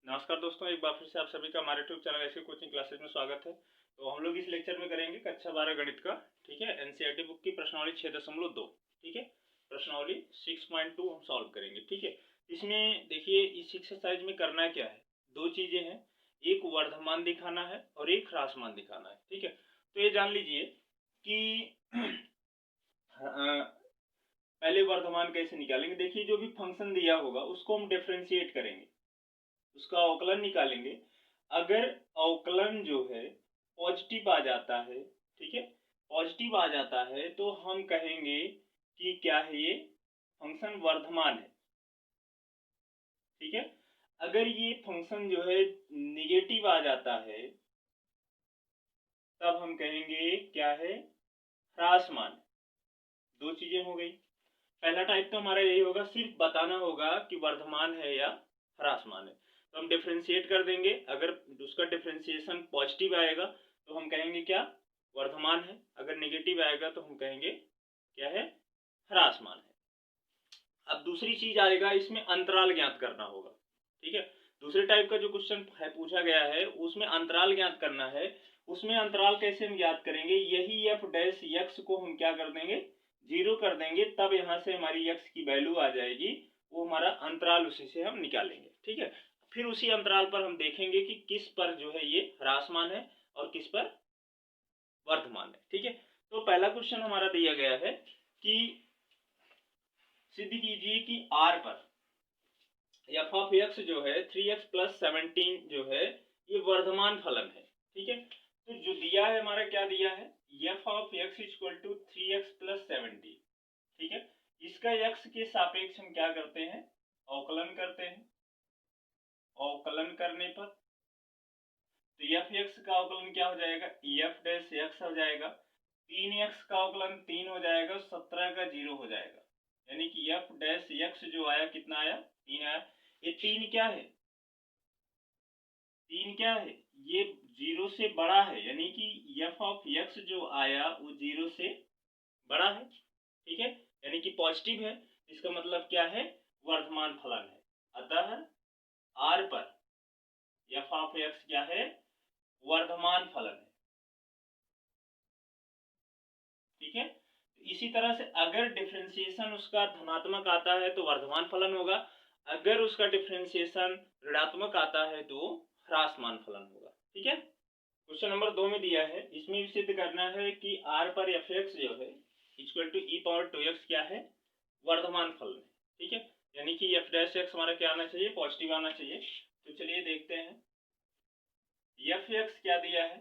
नमस्कार दोस्तों, एक बार फिर से आप सभी का हमारे यूट्यूब चैनल ऐसे कोचिंग क्लासेस में स्वागत है। तो हम लोग इस लेक्चर में करेंगे कक्षा 12 गणित का। ठीक है, एनसीईआरटी बुक की प्रश्नावली 6.2। ठीक है, प्रश्नावली 6.2 हम सॉल्व करेंगे। ठीक है, इसमें देखिए इस एक्सरसाइज में करना क्या है, दो चीजें हैं, एक वर्धमान दिखाना है और एक ह्रासमान दिखाना है। ठीक है, तो ये जान लीजिए कि पहले वर्धमान कैसे निकालेंगे। देखिए जो भी फंक्शन दिया होगा उसको हम डिफ्रेंशिएट करेंगे, उसका अवकलन निकालेंगे। अगर अवकलन जो है पॉजिटिव आ जाता है, ठीक है, पॉजिटिव आ जाता है तो हम कहेंगे कि क्या है, ये फंक्शन वर्धमान है। ठीक है, अगर ये फंक्शन जो है निगेटिव आ जाता है तब हम कहेंगे क्या है, ह्रासमान। दो चीजें हो गई। पहला टाइप तो हमारा यही होगा, सिर्फ बताना होगा कि वर्धमान है या ह्रासमान है, तो हम डिफ्रेंशिएट कर देंगे। अगर उसका डिफ्रेंशिएशन पॉजिटिव आएगा तो हम कहेंगे क्या, वर्धमान है। अगर नेगेटिव आएगा तो हम कहेंगे क्या है, ह्रासमान है। अब दूसरी चीज आएगा, इसमें अंतराल ज्ञात करना होगा। ठीक है, दूसरे टाइप का जो क्वेश्चन है पूछा गया है उसमें अंतराल ज्ञात करना है। उसमें अंतराल कैसे हम ज्ञात करेंगे, यही एफ डैश एक्स को हम क्या कर देंगे, 0 कर देंगे, तब यहाँ से हमारी एक्स की वैल्यू आ जाएगी, वो हमारा अंतराल उसी से हम निकालेंगे। ठीक है, फिर उसी अंतराल पर हम देखेंगे कि किस पर जो है ये ह्रासमान है और किस पर वर्धमान है। ठीक है, तो पहला क्वेश्चन हमारा दिया गया है कि सिद्ध कीजिए कि आर पर एफ ऑफ एक्स जो है 3x + 17 जो है ये वर्धमान फलन है। ठीक है, तो जो दिया है हमारा, क्या दिया है, F of X equal to 3x + 17। ठीक है, इसका x के सापेक्ष हम क्या करते हैं, अवकलन करते हैं। अवकलन करने पर तो एफ एक्स का अवकलन क्या हो जाएगा, एफ डैश एक्स हो जाएगा। 3x का अवकलन 3 हो जाएगा, 17 का 0 हो जाएगा, यानी कि एफ डैश एक्स जो आया कितना आया, 3 आया। ये 3 क्या है, 3 क्या है, ये 0 से बड़ा है, यानी कि एफ ऑफ एक्स जो आया वो 0 से बड़ा है। ठीक है, यानी कि पॉजिटिव है, इसका मतलब क्या है, वर्धमान फलन है। अतः आर पर एफ ऑफ एक्स क्या है, वर्धमान फलन है। ठीक है, इसी तरह से अगर डिफरेंशिएशन उसका धनात्मक आता है तो वर्धमान फलन होगा, अगर उसका डिफरेंशिएशन ऋणात्मक आता है तो ह्रासमान फलन होगा। ठीक है, क्वेश्चन नंबर 2 में दिया है, इसमें भी सिद्ध करना है कि आर पर एफ एक्स जो है इक्वल टू e⁻2x क्या है, वर्धमान फलन है। ठीक है, यानी कि एफ डैश एक्स हमारा क्या आना चाहिए, पॉजिटिव आना चाहिए। तो चलिए देखते हैं, एफ एक्स क्या दिया है,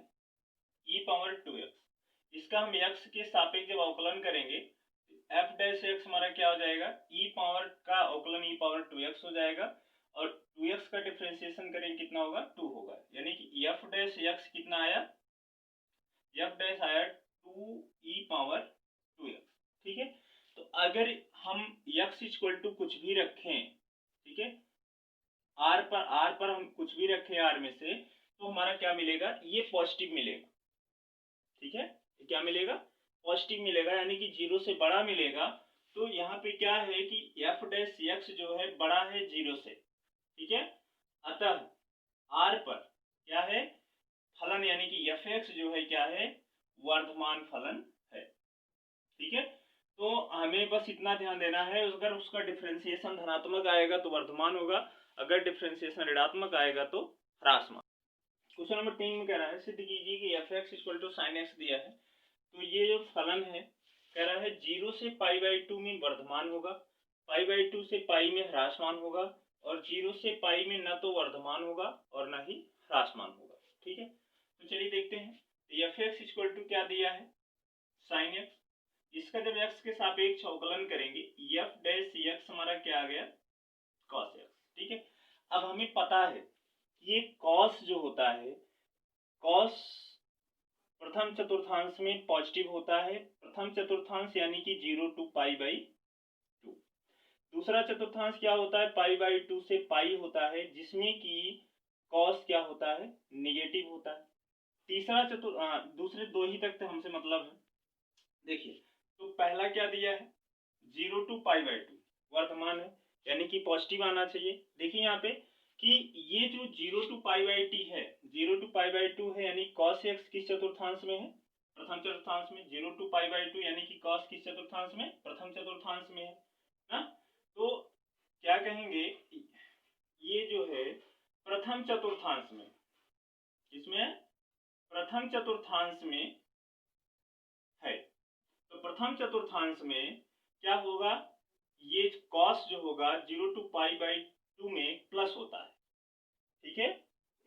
e⁻2x। इसका हम x के सापेक्ष जब अवकलन करेंगे, एफ डैश एक्स हमारा क्या हो जाएगा, e पावर का अवकलन e⁻2x हो जाएगा, और 2x का डिफरेंशिएशन करेंगे कितना होगा, 2 होगा, यानी कि एफ डैश एक्स कितना आया, एफ डैश आया 2e⁻2x। ठीक है, तो अगर हम x इक्वल टू कुछ भी रखें, ठीक है, आर पर हम कुछ भी रखें आर में से, तो हमारा क्या मिलेगा, ये पॉजिटिव मिलेगा। ठीक है, क्या मिलेगा, पॉजिटिव मिलेगा, यानी कि 0 से बड़ा मिलेगा। तो यहाँ पे क्या है कि एफ डैश एक्स जो है बड़ा है 0 से। ठीक है, अतः आर पर क्या है, फलन, यानी कि एफ एक्स जो है क्या है, वर्धमान फलन है। ठीक है, तो हमें बस इतना ध्यान देना है, अगर उसका डिफरेंशिएशन धनात्मक आएगा तो वर्धमान होगा, अगर डिफरेंशिएशन ऋणात्मक आएगा तो ह्रासमान। क्वेश्चन नंबर 3 में कह रहा है, सिद्ध कीजिए कि F x equal to sine X दिया है। तो ये जो फलन है, कह रहा है 0 से π/2 में वर्धमान होगा, π/2 से पाई में ह्रासमान होगा, और 0 से पाई में न तो वर्धमान होगा और न ही ह्रासमान होगा। ठीक है, तो चलिए देखते हैं, एफ एक्स इक्वल टू क्या दिया है, साइन एक्स। इसका जब x के सापेक्ष अवकलन करेंगे, एफ डैश एक्स हमारा क्या आ गया, कॉस एक्स। ठीक है, अब हमें पता है ये कॉस जो होता है, कॉस प्रथम चतुर्थांश में पॉजिटिव होता है, प्रथम चतुर्थांश यानी कि 0 to π/2। दूसरा चतुर्थांश क्या होता है, π/2 से पाई होता है, जिसमें कि कॉस क्या होता है, निगेटिव होता है। तीसरा दूसरे दो ही तक तो हमसे मतलब है। देखिए, तो पहला क्या दिया है, 0 to π/2 वर्धमान है, यानी कि पॉजिटिव आना चाहिए। देखिए यहाँ पे कि ये जो 0 to पाई बाई टी है, 0 to पाई बाई 2 है, यानी cos x किस चतुर्थांश में है? प्रथम चतुर्थांश में। 0 to पाई बाई 2 यानी कि cos किस चतुर्थांश में? प्रथम चतुर्थांश में है ना। तो क्या कहेंगे, ये जो है प्रथम चतुर्थांश में, इसमें प्रथम चतुर्थांश में है। तो प्रथम चतुर्थांश में क्या होगा, ये cos जो होगा 0 to पाई बाई 2 में प्लस होता है, ठीक है।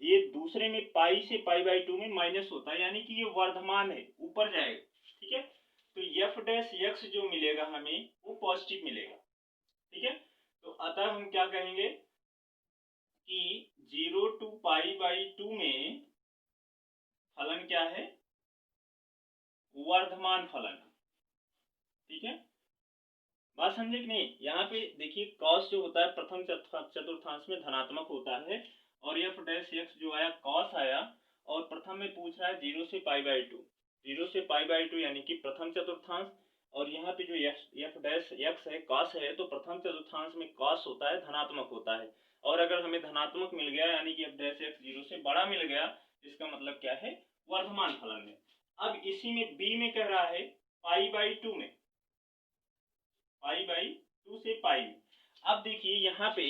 ये दूसरे में पाई से पाई बाई 2 में माइनस होता है, यानी कि ये वर्धमान है, ऊपर जाएगा, ठीक है। तो एफ डैश एक्स जो मिलेगा हमें वो पॉजिटिव मिलेगा, ठीक है। तो अतः हम क्या कहेंगे कि 0 to पाई बाई 2 में फलन क्या है, वर्धमान फलन, ठीक है। बात समझे कि नहीं? यहाँ पे देखिए cos जो होता है प्रथम चतुर्थांश में धनात्मक होता है, और एफ डैश एक्स जो आया cos आया, और प्रथम में पूछ रहा है 0 से पाई बाई 2, 0 से पाई बाई 2 यानी कि प्रथम चतुर्थांश, और यहाँ पे जो एफ डैश एक्स है cos है, तो प्रथम चतुर्थांश में cos होता है, धनात्मक होता है। और अगर हमें धनात्मक मिल गया यानी कि एफ डैश एक्स 0 से बड़ा मिल गया, इसका मतलब क्या है, वर्धमान फलन है। अब इसी में बी में कह रहा है पाई बाई 2 में, पाई बाई 2 से पाई में। अब देखिए यहाँ पे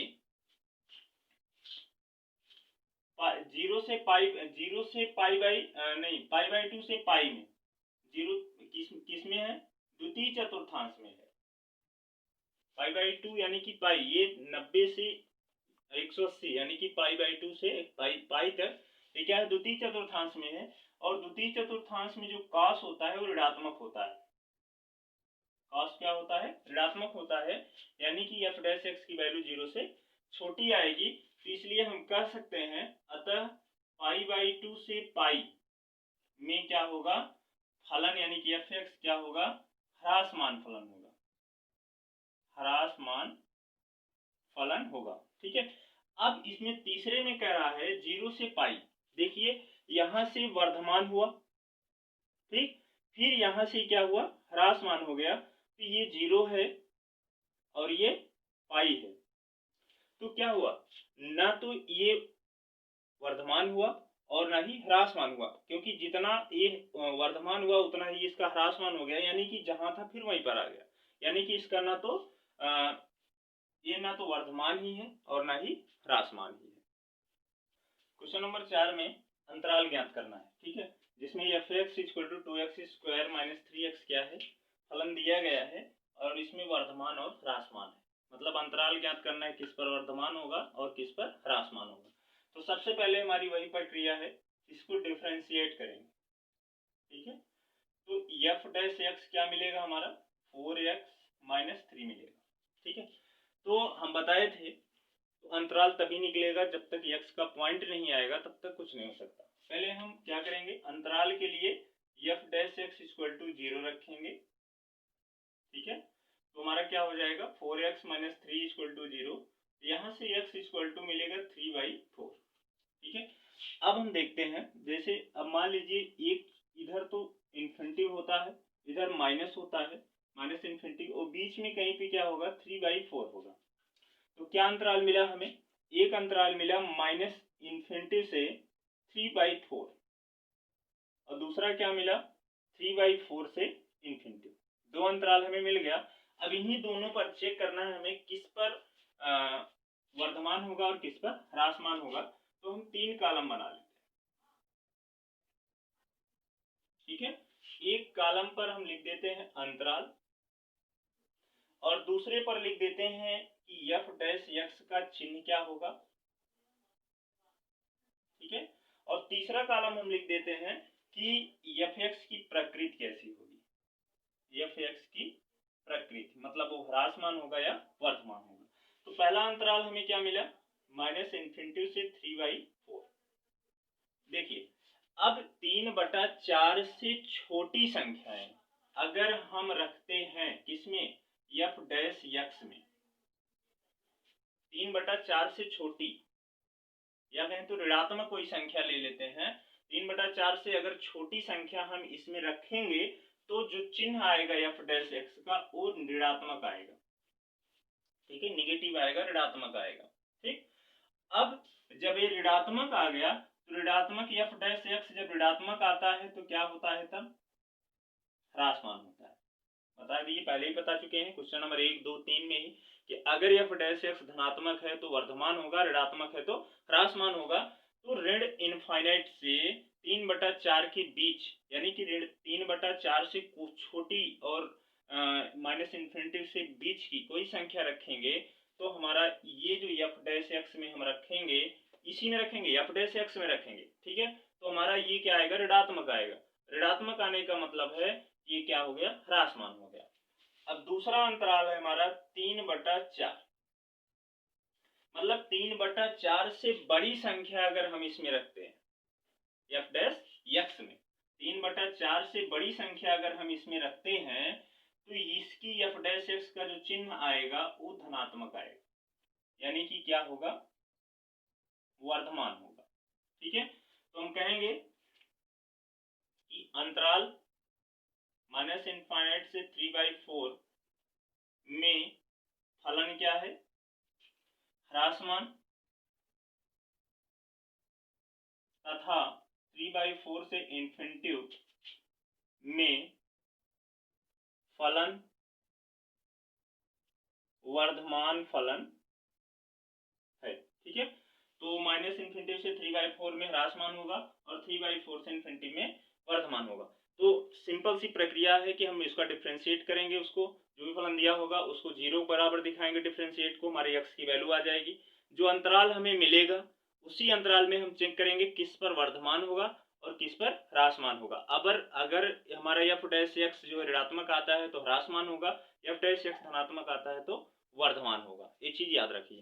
0 से पाई बाई नहीं, पाई बाई 2 से पाई में, 0 किस में है, द्वितीय चतुर्थांश में है। पाई बाई 2 यानी कि पाई, ये 90 से 180 यानी कि पाई बाई 2 से पाई तक, ये क्या है, द्वितीय चतुर्थांश में है। और द्वितीय चतुर्थांश में जो cos होता है वो ऋणात्मक होता है। cos क्या होता है, ऋणात्मक होता है, यानी कि एफ डैश एक्स की वैल्यू 0 से छोटी आएगी। तो इसलिए हम कह सकते हैं अतः पाई बाई 2 से पाई में क्या होगा, फलन यानी कि एफ एक्स क्या होगा, ह्रासमान फलन होगा, ह्रासमान फलन होगा, ठीक है। अब इसमें तीसरे में कह रहा है 0 से पाई, देखिए यहां से वर्धमान हुआ, ठीक, फिर यहां से क्या हुआ, ह्रासमान हो गया। तो ये 0 है और ये पाई है, तो क्या हुआ, ना तो ये वर्धमान हुआ और ना ही ह्रासमान हुआ, क्योंकि जितना ये वर्धमान हुआ उतना ही इसका ह्रासमान हो गया, यानी कि जहां था फिर वहीं पर आ गया, यानी कि इसका ना तो ये ना तो वर्धमान ही है और ना ही ह्रासमान ही है। क्वेश्चन नंबर 4 में अंतराल ज्ञात करना है, ठीक है, जिसमें F x equal to 2x square minus 3x क्या है, फलन दिया गया है, और इसमें वर्धमान और ह्रासमान है, मतलब अंतराल ज्ञात करना है किस पर वर्धमान होगा और किस पर ह्रासमान होगा। तो सबसे पहले हमारी वही प्रक्रिया है, इसको डिफरेंशिएट करेंगे, ठीक है। तो एफ डैश एक्स क्या मिलेगा हमारा, 4x माइनस 3 मिलेगा, ठीक है। तो हम बताए थे तो अंतराल तभी निकलेगा जब तक x का पॉइंट नहीं आएगा, तब तक कुछ नहीं हो सकता। पहले हम क्या करेंगे, अंतराल के लिए F dash x equal to 0 रखेंगे, ठीक है। तो हमारा क्या हो जाएगा, 4x माइनस 3 इक्वल टू 0, यहाँ से x इक्वल टू मिलेगा 3/4, ठीक है। अब हम देखते हैं, जैसे अब मान लीजिए एक इधर तो इन्फिनिटिव होता है, इधर माइनस होता है, माइनस इन्फिनिटिव, और बीच में कहीं पे क्या होगा, 3/4 होगा। तो क्या अंतराल मिला हमें, एक अंतराल मिला माइनस इन्फिनिटी से 3/4, और दूसरा क्या मिला, 3/4 से इन्फिनिटी, दो अंतराल हमें मिल गया। अब इन्हीं दोनों पर चेक करना है हमें किस पर वर्धमान होगा और किस पर ह्रासमान होगा। तो हम 3 कॉलम बना लेते हैं, ठीक है। एक कॉलम पर हम लिख देते हैं अंतराल, और दूसरे पर लिख देते हैं कि एफ डैश एक्स का चिन्ह क्या होगा, ठीक है। और तीसरा कॉलम हम लिख देते हैं कि एफ एक्स की प्रकृति कैसी होगी, एफ एक्स की प्रकृति मतलब वो ह्रासमान होगा या वर्धमान होगा। तो पहला अंतराल हमें क्या मिला, माइनस इन्फिनिटी से 3/4। देखिए अब 3/4 से छोटी संख्याएं अगर हम रखते हैं किसमें, एफ डैश एक्स में, 3/4 से छोटी, या कहें तो ऋणात्मक कोई संख्या ले लेते हैं, 3/4 से अगर छोटी संख्या हम इसमें रखेंगे तो जो चिन्ह आएगा एफ डैश एक्स का वो ऋणात्मक आएगा, ठीक है, निगेटिव आएगा, ऋणात्मक आएगा, ठीक। अब जब ये ऋणात्मक आ गया तो ऋणात्मक एफ डैश एक्स जब ऋणात्मक आता है तो क्या होता है, तब ह्रासमान होता है। बता दिए, पहले ही बता चुके हैं क्वेश्चन नंबर 1, 2, 3 में ही कि अगर एफ डैश एक्स धनात्मक है तो वर्धमान होगा, ऋणात्मक है तो ह्रासमान होगा। तो ऋण इनफाइनाइट से 3/4 के बीच, यानी कि ऋण 3/4 से कुछ छोटी और माइनस इन्फिनिटी से बीच की कोई संख्या रखेंगे तो हमारा ये जो एफ डैश एक्स में हम रखेंगे, इसी में रखेंगे, एफ डैश एक्स में रखेंगे, ठीक है, तो हमारा ये क्या आएगा, ऋणात्मक आएगा। ऋणात्मक आने का मतलब है ये क्या हो गया, ह्रासमान हो गया। अब दूसरा अंतराल है हमारा 3/4, मतलब 3/4 से बड़ी संख्या अगर हम इसमें रखते हैं एफ डैश एक्स में, 3/4 से बड़ी संख्या अगर हम इसमें रखते हैं तो इसकी एफ डैश एक्स का जो चिन्ह आएगा वो धनात्मक आएगा, यानी कि क्या होगा, वर्धमान होगा। ठीक है, तो हम कहेंगे कि अंतराल माइनस इनफाइनाइट से 3/4 में फलन क्या है, ह्रासमान, तथा 3/4 से इन्फिनिटी में फलन वर्धमान फलन है। ठीक है, तो माइनस इन्फिनिटी से 3/4 में ह्रासमान होगा और 3/4 से इन्फिनिटी में वर्धमान होगा। तो सिंपल सी प्रक्रिया है कि हम इसका डिफ्रेंशिएट करेंगे, उसको जो भी फलन दिया होगा उसको 0 बराबर दिखाएंगे, डिफ्रेंशिएट को, हमारे x की वैल्यू आ जाएगी। जो अंतराल हमें मिलेगा उसी अंतराल में हम चेक करेंगे किस पर वर्धमान होगा और किस पर ह्रासमान होगा। अगर हमारा एफ डैश एक्स जो ऋणात्मक आता है तो ह्रासमान होगा, एफ डैश एक्स धनात्मक आता है तो वर्धमान होगा। ये चीज याद रखिए।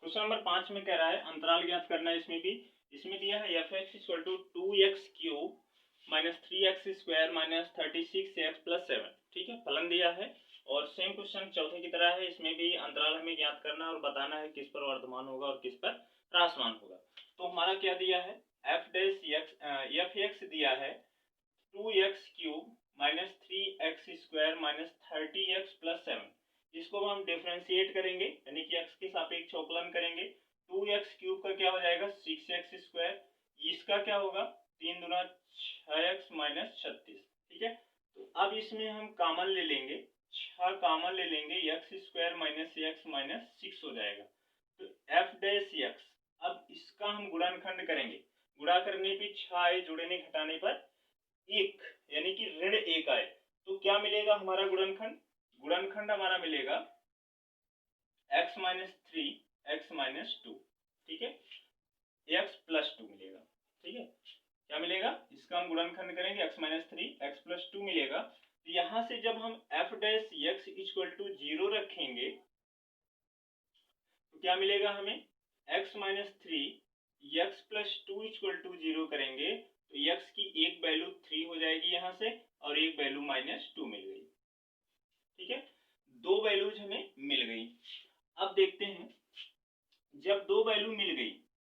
क्वेश्चन नंबर 5 में कह रहा है अंतराल ज्ञात करना है। इसमें दिया है F x equal to 2x³ minus 3x square minus 36x plus 7। ठीक है, फलन दिया है और सेम क्वेश्चन चौथे की तरह है, इसमें भी अंतराल हमें ज्ञात करना और बताना है किस पर वर्धमान होगा और किस पर ह्रासमान होगा। तो हमारा क्या दिया है, एफ एक्स दिया है 2x³ minus 3x square minus 30x plus 7। इसको हम डिफरेंशिएट करेंगे, यानी कि x के सापेक्ष अवकलन करेंगे। 2x³ का क्या हो जाएगा, 6x स्क्वायर, इसका क्या होगा, 3 दूना 6x माइनस 36। ठीक है, तो अब इसमें हम कॉमन ले लेंगे, 6 कॉमन ले लेंगे, x square minus x minus 6 हो जाएगा। तो एफ डैश एक्स, अब इसका हम गुणनखंड करेंगे, गुणा करने पे 6 आए, जोड़ने घटाने पर 1, यानी कि ऋण 1 आए, तो क्या मिलेगा हमारा गुणनखंड, गुणनखंड हमारा मिलेगा x माइनस 3 x माइनस 2। ठीक है, x प्लस 2 मिलेगा। ठीक है, क्या मिलेगा, इसका हम गुणनखंड करेंगे, x माइनस 3 x प्लस 2 मिलेगा। तो यहां से जब हम f dash x equal to 0 रखेंगे तो क्या मिलेगा हमें, x minus 3 x plus 2 equal to 0 करेंगे तो x की एक वैल्यू 3 हो जाएगी यहाँ से और एक वैल्यू माइनस 2 मिल गई। ठीक है, दो वैल्यूज हमें मिल गई। अब देखते हैं, जब दो वैल्यू मिल गई,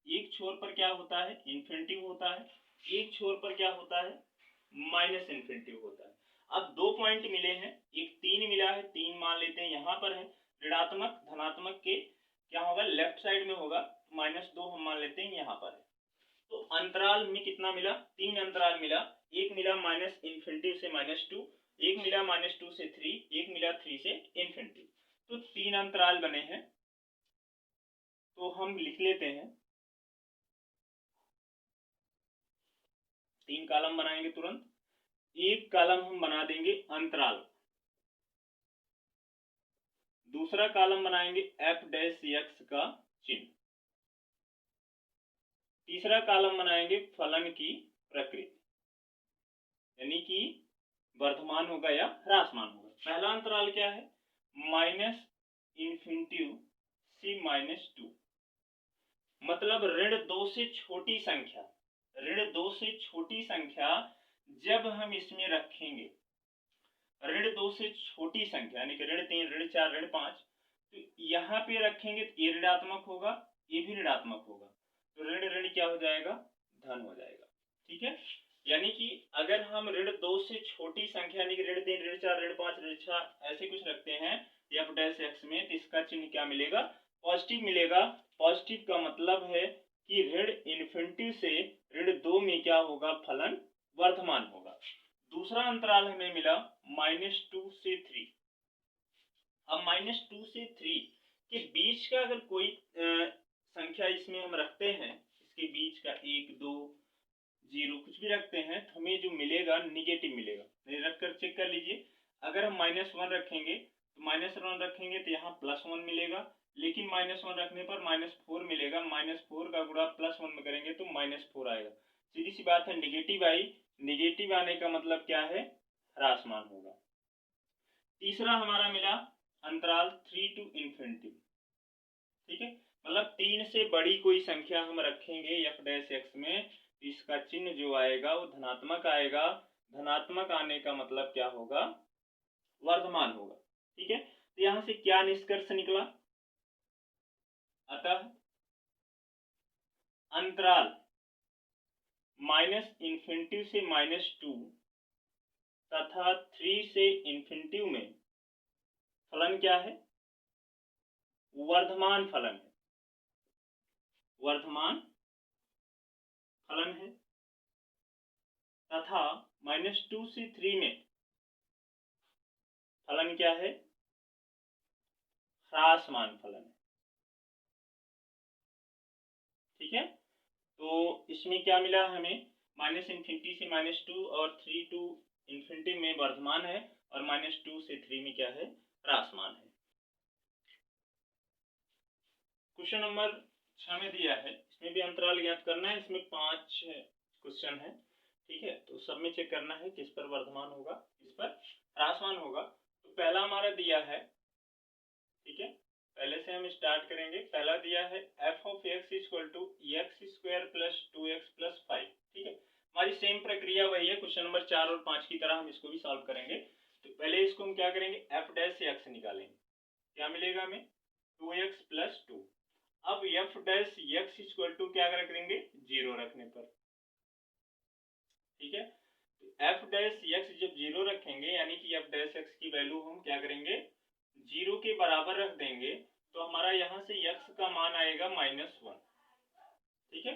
एक छोर पर क्या होता है, इन्फिनिटी होता है, एक छोर पर क्या होता है, माइनस इन्फिनिटी होता है। अब दो पॉइंट मिले हैं, एक 3 मिला है, 3 मान लेते हैं यहाँ पर है, ऋणात्मक धनात्मक के क्या होगा, लेफ्ट साइड में होगा, -2 हम मान लेते हैं यहाँ पर है। तो अंतराल में कितना मिला, 3 अंतराल मिला, एक मिला माइनस इन्फिनिटी से -2, एक मिला -2 से 3, एक मिला 3 से इन्फिनिटी। तो 3 अंतराल बने हैं, तो हम लिख लेते हैं, 3 कॉलम बनाएंगे तुरंत। एक कॉलम हम बना देंगे अंतराल, दूसरा कॉलम बनाएंगे एफ डैश एक्स का चिन्ह, तीसरा कॉलम बनाएंगे फलन की प्रकृति, यानी कि वर्धमान होगा या ह्रासमान होगा। पहला अंतराल क्या है, माइनस इन्फिनिटी से -2, मतलब ऋण 2 से छोटी संख्या, ऋण 2 से छोटी संख्या जब हम इसमें रखेंगे, ऋण 2 से छोटी संख्या यानी कि ऋण 3, ऋण 4, ऋण 5, तो यहाँ पे रखेंगे तो ये ऋणात्मक होगा, ये भी ऋणात्मक होगा, तो ऋण ऋण क्या हो जाएगा, धन हो जाएगा। ठीक है, यानी कि अगर हम ऋण 2 से छोटी संख्या यानी कि ऋण 3, ऋण 4, ऋण 5, ऋण 6 ऐसे कुछ रखते हैं एफ डैश एक्स में, तो इसका चिन्ह क्या मिलेगा, पॉजिटिव मिलेगा। पॉजिटिव का मतलब है कि ऋण इन्फिनिटी से ऋण 2 में क्या होगा, फलन वर्धमान होगा। दूसरा अंतराल हमें मिला -2 से 3। अब -2 से 3 के बीच का अगर कोई संख्या इसमें हम रखते हैं, इसके बीच का 1, 2, 0 कुछ भी रखते हैं, तो हमें जो मिलेगा निगेटिव मिलेगा। नहीं रख कर चेक कर लीजिए। अगर हम -1 रखेंगे तो -1 रखेंगे तो यहाँ +1 मिलेगा, लेकिन -1 रखने पर -4 मिलेगा। -4 का गुणा +1 में करेंगे तो -4 आएगा। सीधी सी बात है, निगेटिव आई। निगेटिव आने का मतलब क्या है, ह्रासमान होगा। तीसरा हमारा मिला अंतराल 3 to इन्फिनिटी। ठीक है, मतलब 3 से बड़ी कोई संख्या हम रखेंगे f डैश x में, इसका चिन्ह जो आएगा वो धनात्मक आएगा। धनात्मक आने का मतलब क्या होगा, वर्धमान होगा। ठीक है, तो यहां से क्या निष्कर्ष निकला, अतः अंतराल -इन्फिनिटी से -2 तथा 3 से इन्फिनिटी में फलन क्या है, वर्धमान फलन है। वर्धमान फलन है तथा -2 से 3 में फलन क्या है, ह्रासमान फलन है। ठीक है, तो इसमें क्या मिला हमें, -इन्फिनिटी से -2 और 3 to इन्फिनिटी में वर्धमान है, और -2 से 3 में क्या है, ह्रासमान है। क्वेश्चन नंबर 6 में दिया है, इसमें भी अंतराल ज्ञात करना है। इसमें 5 क्वेश्चन है। ठीक है, तो सब में चेक करना है किस पर वर्धमान होगा, किस पर ह्रासमान होगा। तो पहला हमारा दिया है, ठीक है, पहले से हम स्टार्ट करेंगे। पहला दिया है f of x equal to x² plus 2x plus 5। ठीक है, हमारी सेम प्रक्रिया वही है, क्वेश्चन नंबर 4 और 5 की तरह हम इसको भी सॉल्व करेंगे। तो पहले इसको हम क्या करेंगे, f डैश x निकालेंगे। क्या मिलेगा हमें, 2x प्लस 2। अब f dash x equal to क्या रख देंगे, 0 रखने पर। ठीक है, तो f डैश x जब 0 रखेंगे, यानी कि f डैश x की वैल्यू हम क्या करेंगे, 0 के बराबर रख देंगे, तो हमारा यहाँ से x का मान आएगा -1। ठीक है,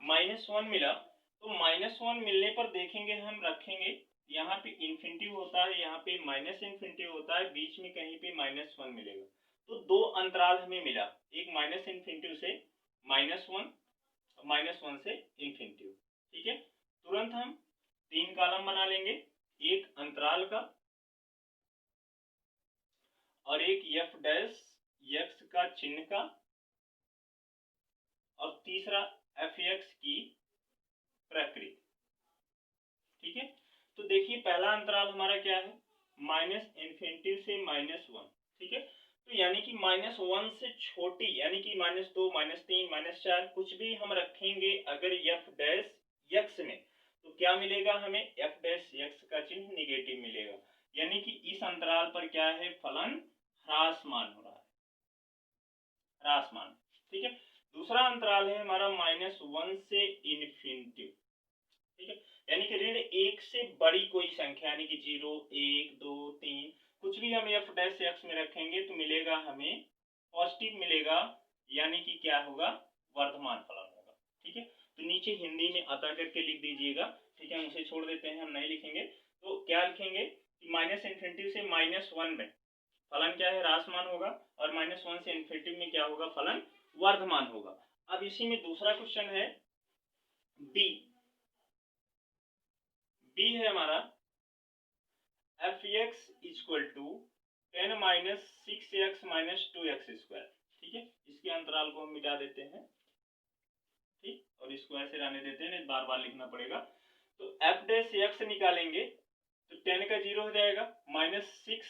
-1 मिला। तो -1 मिलने पर देखेंगे, हम रखेंगे, यहाँ पे इन्फिनिटी होता है, यहाँ पे -इन्फिनिटी होता है, बीच में कहीं पे -1 मिलेगा। तो दो अंतराल हमें मिला, एक -इन्फिनिटी से -1, -1 से इन्फिनिटी। ठीक है, तुरंत हम 3 कॉलम बना लेंगे, एक अंतराल का और एक f डैश x का चिन्ह का, और तीसरा f(x) की प्रकृति। ठीक है, तो देखिए पहला अंतराल हमारा क्या है, -इन्फिनिटी से -1। ठीक है, तो यानी कि -1 से छोटी, यानी कि -2, -3, -4 कुछ भी हम रखेंगे अगर f डैश x में, तो क्या मिलेगा हमें, f डैश x का चिन्ह निगेटिव मिलेगा। यानी कि इस अंतराल पर क्या है, फलन ह्रासमान हो रहा है, ह्रासमान। ठीक है, दूसरा अंतराल है हमारा -1 से इन्फिनिटी। ठीक है, यानी कि ऋण 1 से बड़ी कोई संख्या, यानी कि 0, 1, 2, 3 कुछ भी हम f डैश x में रखेंगे तो मिलेगा हमें पॉजिटिव मिलेगा, यानी कि क्या होगा, वर्धमान फलन होगा। ठीक है, तो नीचे हिंदी में अतः करके लिख दीजिएगा। ठीक है, हम उसे छोड़ देते हैं, हम नहीं लिखेंगे। तो क्या लिखेंगे कि -इन्फिनिटी से -1 में फलन क्या है, ह्रासमान होगा, और -1 से इन्फिनिटी में क्या होगा, फलन वर्धमान होगा। अब इसी में दूसरा क्वेश्चन है बी। बी है हमारा f(x) equal to 10 - 6x - 2x²। ठीक है, इसके अंतराल को हम मिटा देते हैं। ठीक, और इसको ऐसे रहने देते हैं, बार बार लिखना पड़ेगा। तो f डैश x निकालेंगे तो 10 का 0 हो जाएगा, -6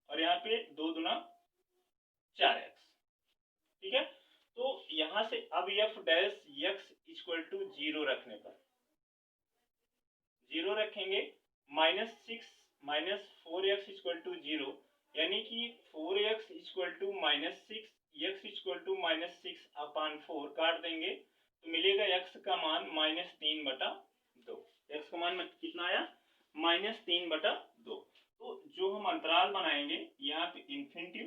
और यहाँ पे 2 दूना 4x। ठीक है, तो यहां से अब f dash x equal to 0 रखने पर, 0 रखेंगे, -6 - 4x इक्वल टू 0, यानी कि 4x equal to -6, x equal to -6/4 काट देंगे तो मिलेगा x का मान -3/2। x का मान कितना आया, -3/2। तो जो हम अंतराल बनाएंगे यहाँ पे इन्फिनिटी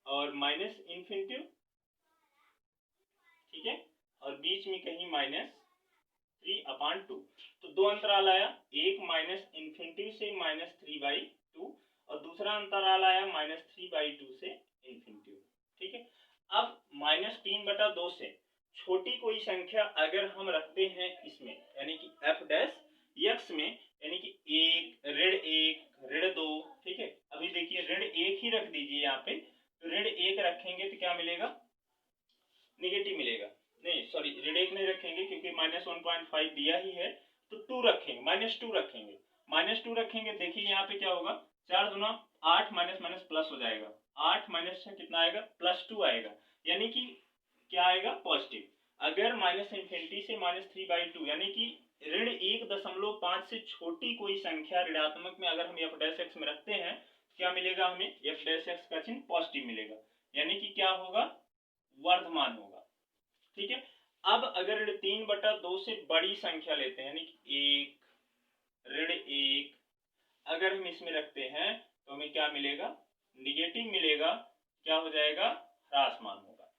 और -इन्फिनिटी ठीक है, और बीच में कहीं -3/2। तो दो अंतराल आया, एक -इन्फिनिटी से -3/2 और दूसरा अंतराल आया -3/2 से इन्फिनिटी। ठीक है, अब -3/2 से छोटी कोई संख्या अगर हम रखते हैं इसमें, यानी कि f डैश x में, यानी कि 1, -1, -2, ठीक है। अभी देखिए -1 ही रख दीजिए यहाँ पे, तो -1 रखेंगे तो क्या मिलेगा, निगेटिव मिलेगा। नहीं सॉरी, -1 नहीं रखेंगे क्योंकि -1.5 दिया ही है, तो 2 रखेंगे, -2 रखेंगे, -2 रखेंगे। देखिए यहाँ पे क्या होगा, 4 दूना 8, माइनस माइनस प्लस हो जाएगा, 8 माइनस से कितना आएगा, +2 आएगा, यानी कि क्या आएगा, पॉजिटिव। अगर -इन्फिनिटी से -3/2 यानी कि -1.5 से छोटी कोई संख्या ऋणात्मक में अगर हम f डैश x में रखते हैं, क्या मिलेगा हमें, f डैश x का चिन्ह पॉजिटिव मिलेगा, यानी कि क्या होगा, वर्धमान होगा। ठीक है, अब अगर 3/2 से बड़ी संख्या लेते हैं, यानी कि 1, अगर हम इसमें रखते हैं तो हमें क्या मिलेगा, निगेटिव मिलेगा, क्या हो जाएगा, ह्रासमान होगा।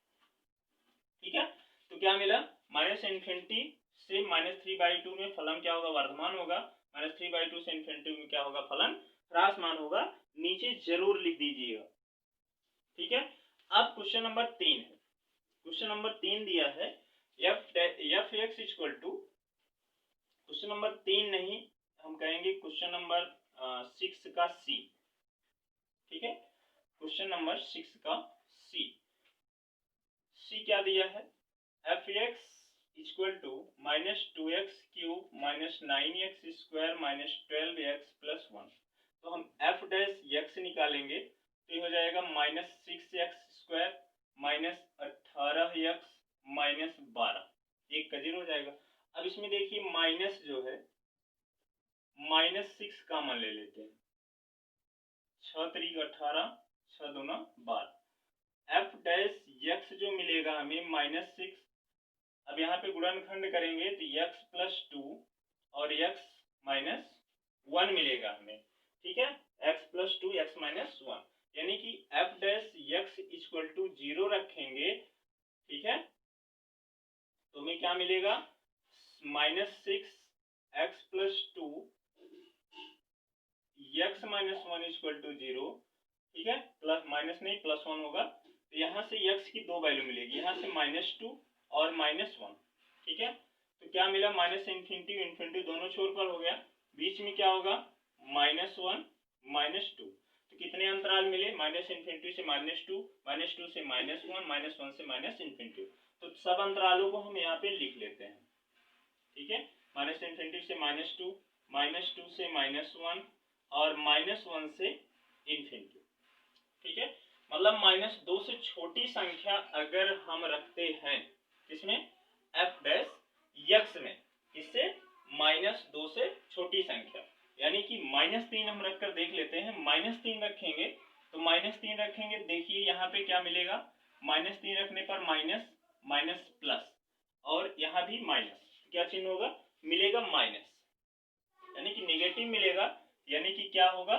ठीक है, तो क्या मिला, -इन्फिनिटी से -3/2 में फलन क्या होगा, वर्धमान होगा, -3/2 से इन्फिनिटी में क्या होगा, फलन ह्रासमान होगा। नीचे जरूर लिख दीजिएगा। ठीक है, अब क्वेश्चन नंबर 3 है। क्वेश्चन नंबर 3 दिया है f x equal to, question number 3 नहीं, हम कहेंगे क्वेश्चन नंबर 6 का सी। ठीक है, क्वेश्चन नंबर 6 का सी क्या दिया है, f x equal to -2x³ -9x² -12x + 1। तो हम f डैश x निकालेंगे तो ये हो जाएगा -6x² -18x -12, एक का 0 हो जाएगा। अब इसमें देखिए माइनस जो है, -6 कॉमन ले लेते हैं, 6 3 18, 6 2 12, f डैश x जो मिलेगा हमें -6। अब यहाँ पे गुणनखंड करेंगे तो x + 2 और x - 1 मिलेगा हमें। ठीक है, x + 2 x - 1, यानी कि f dash x equal to 0 रखेंगे। ठीक है, तो हमें क्या मिलेगा, -6x + 2 x - 1 इक्वल टू 0। ठीक है, प्लस माइनस नहीं +1 होगा, तो यहाँ से x की दो वैल्यू मिलेगी, यहाँ से -2 और -1। ठीक है, तो क्या मिला, -इन्फिनिटी इन्फिनिटी दोनों छोर पर हो गया, बीच में क्या होगा, -1 -2। तो कितने अंतराल मिले, -इन्फिनिटी से -2, -2 से -1, -1 से -इन्फिनिटी। तो सब अंतरालों को हम यहाँ पे लिख लेते हैं। ठीक है, -इन्फिनिटी से -2, -2 से -1 और -1 से इन्फिनिटी। ठीक है, मतलब -2 से छोटी संख्या अगर हम रखते हैं, किसमें, f डैश x में, किससे, -2 से छोटी संख्या, यानी कि -3 हम रखकर देख लेते हैं। -3 रखेंगे तो -3 रखेंगे, देखिए यहाँ पे क्या मिलेगा, -3 रखने पर माइनस माइनस प्लस, और यहाँ भी माइनस, क्या चिन्ह होगा, मिलेगा माइनस, यानी कि निगेटिव मिलेगा, यानी कि क्या होगा,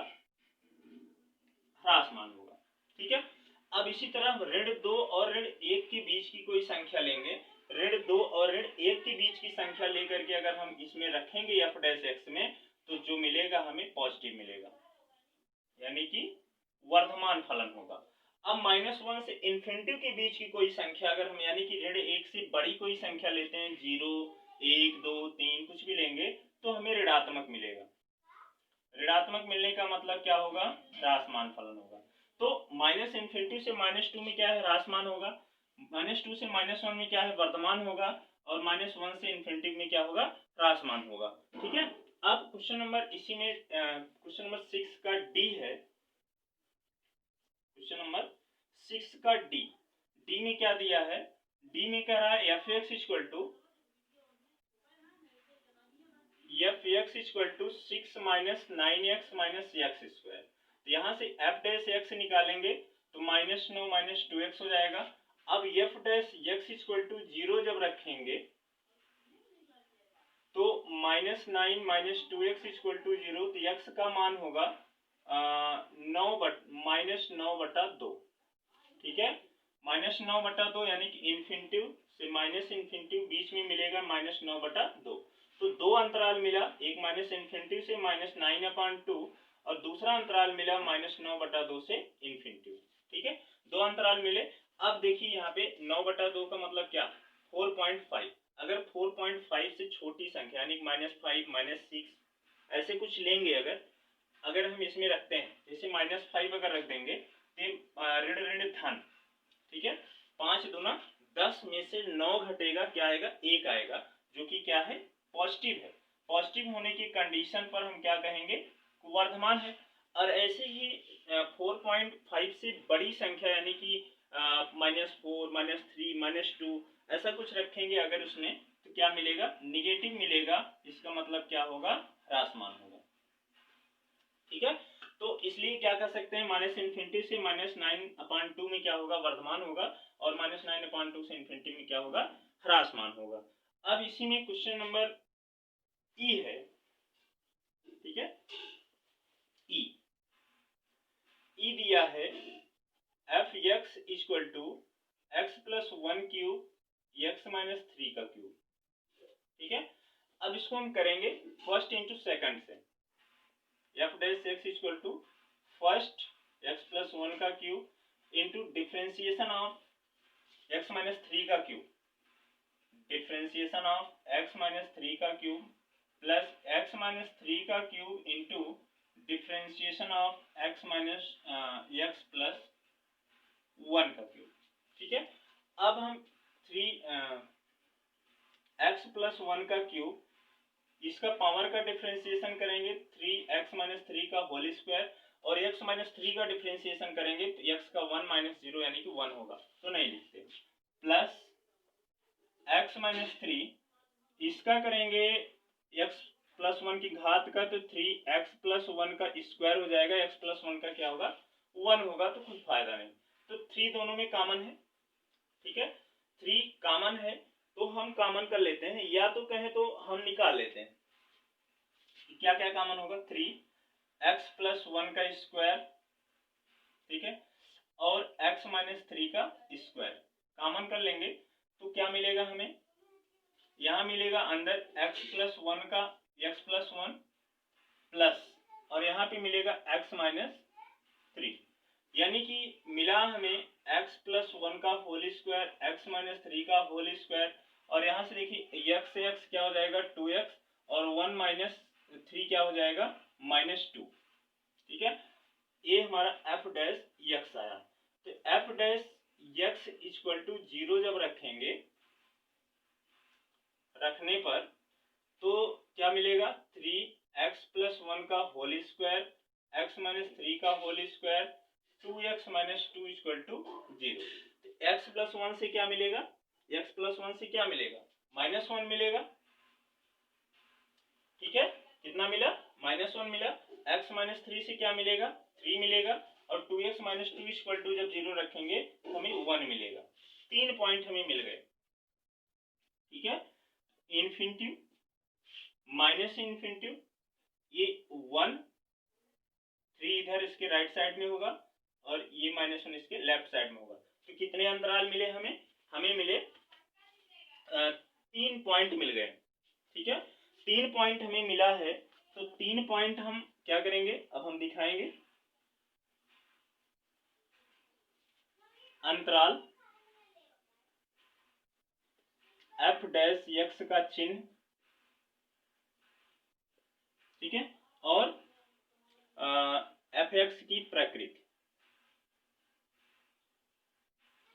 ह्रासमान होगा। ठीक है, अब इसी तरह -2 और -1 के बीच की कोई संख्या लेंगे, -2 और -1 के बीच की संख्या लेकर के अगर हम इसमें रखेंगे f डैश x में, तो जो मिलेगा हमें पॉजिटिव मिलेगा, यानी कि वर्धमान फलन होगा। अब -1 से इन्फिनिटी के बीच की कोई संख्या अगर हम, यानी कि -1 से बड़ी कोई संख्या लेते हैं, 0 1 2 3 कुछ भी लेंगे, तो हमें ऋणात्मक मिलेगा। ऋणात्मक मिलने का मतलब क्या होगा, ह्रासमान फलन होगा। तो -इन्फिनिटी से -2 में क्या है, ह्रासमान होगा, -2 से -1 में क्या है, वर्धमान होगा, और -1 से इन्फिनिटी में क्या होगा, ह्रासमान होगा। ठीक है, अब क्वेश्चन नंबर इसी में क्वेश्चन नंबर 6 का डी है। क्वेश्चन नंबर 6 का डी में क्या दिया है, डी में कह रहा है f x equal to 6 - 9x - x²। तो यहाँ से f डैश x निकालेंगे तो -9 - 2x हो जाएगा। अब f dash x equal to 0 जब रखेंगे तो -9 - 2x इक्वल टू 0, तो x का मान होगा -9/2। ठीक है, -9/2 यानी कि इन्फिनिटिव से माइनस इन्फिनिटिव बीच में मिलेगा -9/2। तो दो अंतराल मिला, एक माइनस इन्फिनिटिव से -9/2 और दूसरा अंतराल मिला -9/2 से इन्फिनिटिव। ठीक है, दो अंतराल मिले। अब देखिए यहाँ पे 9/2 का मतलब क्या, 4.5। अगर 4.5 से छोटी संख्या यानी -5 -6 ऐसे कुछ लेंगे, अगर हम इसमें रखते हैं, जैसे -5 अगर रख देंगे तो ऋण ऋण धन, ठीक है, 5 दूना 10 में से 9 घटेगा, क्या आएगा, 1 आएगा, जो कि क्या है, पॉजिटिव है। पॉजिटिव होने की कंडीशन पर हम क्या कहेंगे, वर्धमान है। और ऐसे ही 4.5 से बड़ी संख्या यानी कि -4 -3 -2 ऐसा कुछ रखेंगे अगर उसमें, तो क्या मिलेगा, निगेटिव मिलेगा। इसका मतलब क्या होगा, ह्रासमान होगा। ठीक है, तो इसलिए क्या कर सकते हैं, -इन्फिनिटी से -9/2 में क्या होगा, वर्धमान होगा, और -9/2 से इन्फिनिटी में क्या होगा, ह्रासमान होगा। अब इसी में क्वेश्चन नंबर ई है। ठीक है, ई दिया है f(x) = x + 1 क्यूब x - 3 का क्यूब। ठीक है, अब इसको हम करेंगे फर्स्ट इंटू सेकंड से। f(x) = फर्स्ट x + 1 का cube into differentiation of x - 3 का क्यूब, डिफ्रेंसिएशन ऑफ x - 3 का क्यूब प्लस x - 3 का cube into differentiation of x + 1 का क्यूब। ठीक है, अब हम x + 1 का क्यूब, इसका पावर का डिफ्रेंसिएशन करेंगे 3x - 3 का होल स्क्वायर, और x - 3 का डिफ्रेंसिएशन करेंगे तो x का 1 - 0 यानी कि 1 होगा, तो नहीं लिखते। प्लस x - 3, इसका करेंगे x + 1 की घात का, तो 3x + 1 का स्क्वायर हो जाएगा, x + 1 का क्या होगा, 1 होगा, तो कुछ फायदा नहीं। तो 3 दोनों में कॉमन है। ठीक है, 3 कॉमन है, तो हम कॉमन कर लेते हैं, या तो कहें तो हम निकाल लेते हैं क्या क्या कॉमन होगा, 3x + 1 का स्क्वायर, ठीक है, और x - 3 का स्क्वायर कॉमन कर लेंगे, तो क्या मिलेगा हमें, यहाँ मिलेगा अंदर x + 1 का x + 1 प्लस, और यहाँ पे मिलेगा x - 3, यानी कि मिला हमें x + 1 का होल स्क्वायर, x - 3 का होल स्क्वायर, और यहाँ से देखिए x से x क्या हो जाएगा, 2x, और 1 - 3 क्या हो जाएगा, -2। ठीक है, ये हमारा f' आया। तो f' = 0 जब रखने पर तो क्या मिलेगा, 3x + 1 का होल स्क्वायर, x - 3 का होल स्क्वायर, 2x - 2 = 0। तो x + 1 से क्या मिलेगा, x + 1 से क्या मिलेगा, -1 मिलेगा। ठीक है, कितना मिला, -1 मिला। x - 3 से क्या मिलेगा, 3 मिलेगा, और 2x - 2 = जब 0 रखेंगे तो हमें 1 मिलेगा। 3 पॉइंट हमें मिल गए। ठीक है, इन्फिनिटिव, माइनस इन्फिनिटिव, ये 1, 3 इधर इसके राइट साइड में होगा, और ये -1 इसके लेफ्ट साइड में होगा। तो कितने अंतराल मिले हमें, मिले 3 पॉइंट मिल गए। ठीक है, 3 पॉइंट हमें मिला है, तो 3 पॉइंट हम क्या करेंगे, अब हम दिखाएंगे। अंतराल f' का चिन्ह, ठीक है, और fx की प्रकृति।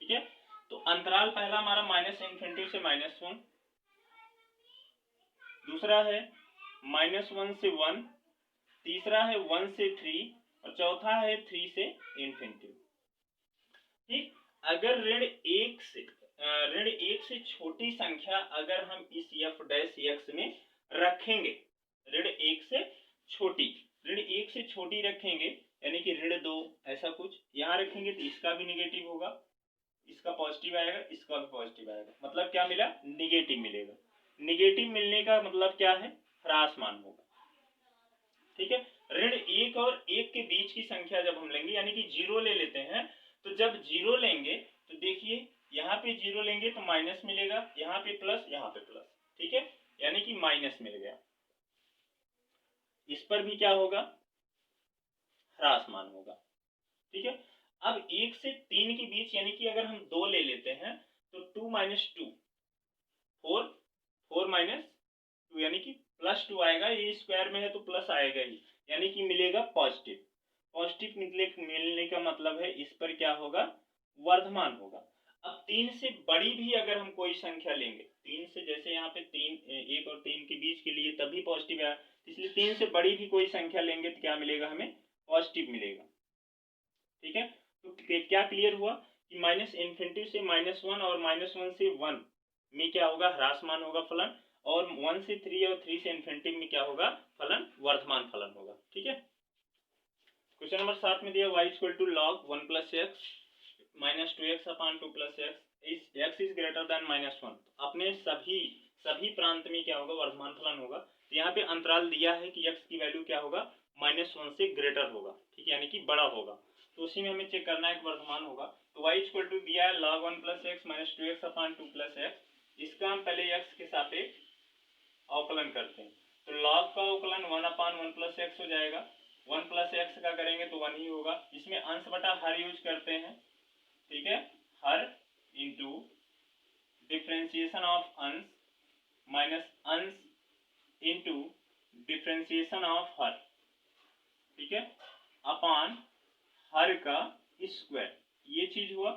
ठीक है, तो अंतराल पहला हमारा -इन्फिनिटी से -1, दूसरा है -1 से 1, तीसरा है 1 से 3, और चौथा है 3 से इन्फिनिटी। ठीक, अगर ऋण 1 से छोटी संख्या अगर हम इस f' में रखेंगे, ऋण 1 से छोटी रखेंगे, यानी कि ऋण 2 ऐसा कुछ यहाँ रखेंगे, तो इसका भी निगेटिव होगा, इसका पॉजिटिव आएगा, इसका भी पॉजिटिव आएगा, मतलब क्या मिला, निगेटिव मिलेगा। निगेटिव मिलने का मतलब क्या है, ह्रासमान होगा। ठीक है, ऋण 1 और 1 के बीच की संख्या जब हम लेंगे, यानी कि 0 ले लेते हैं, तो जब 0 लेंगे तो देखिए यहाँ पे 0 लेंगे तो माइनस मिलेगा, यहाँ पे प्लस, यहाँ पे प्लस, ठीक है, यानी कि माइनस मिल गया। इस पर भी क्या होगा, ह्रासमान होगा, ठीक है। अब 1 से 3 के बीच यानी कि अगर हम 2 ले लेते हैं तो 2 माइनस 2 4, 4 माइनस 2 यानी कि प्लस 2 आएगा, ये स्क्वायर में है तो प्लस आएगा ही, यानी कि मिलेगा पॉजिटिव। पॉजिटिव मिलने का मतलब है इस पर क्या होगा, वर्धमान होगा। अब 3 से बड़ी भी अगर हम कोई संख्या लेंगे, 3 से, जैसे यहाँ पे 3, 1 और 3 के बीच के लिए तभी पॉजिटिव है, इसलिए 3 से बड़ी भी कोई संख्या लेंगे तो क्या मिलेगा, हमें पॉजिटिव मिलेगा, ठीक है। तो क्या क्लियर हुआ कि माइनस इन्फिनिटी से -1 और -1 से 1 में क्या होगा, ह्रासमान होगा फलन, और 1 से 3 और 3 से इन्फिनिटी में क्या होगा, फलन वर्धमान फलन होगा, ठीक है। क्वेश्चन नंबर 7 में दिया y equal to log 1 plus X minus 2x upon 2 plus X x is greater than -1। अपने सभी प्रांत में क्या होगा, वर्धमान फलन होगा। तो यहाँ पे अंतराल दिया है कि x की वैल्यू क्या होगा, -1 से ग्रेटर होगा, ठीक है, यानी कि बड़ा होगा। तो उसी में हमें चेक करना है कि वर्धमान होगा। तो y इक्वल टू दिया है log 1 plus X minus 2x upon 2 plus x. इसका हम पहले x के सापेक्ष अवकलन करते हैं। तो log का अवकलन 1 अपॉन 1 प्लस एक्स हो जाएगा। 1 प्लस एक्स का करेंगे तो 1 ही होगा। इसमें अंश बटा हर यूज करते हैं, ठीक है, हर इंटू डिफ्रेंसिएशन ऑफ अंश माइनस अंश इंटू डिफ्रेंसिएशन ऑफ हर, ठीक है, अपॉन हर का स्क्वायर, ये चीज हुआ।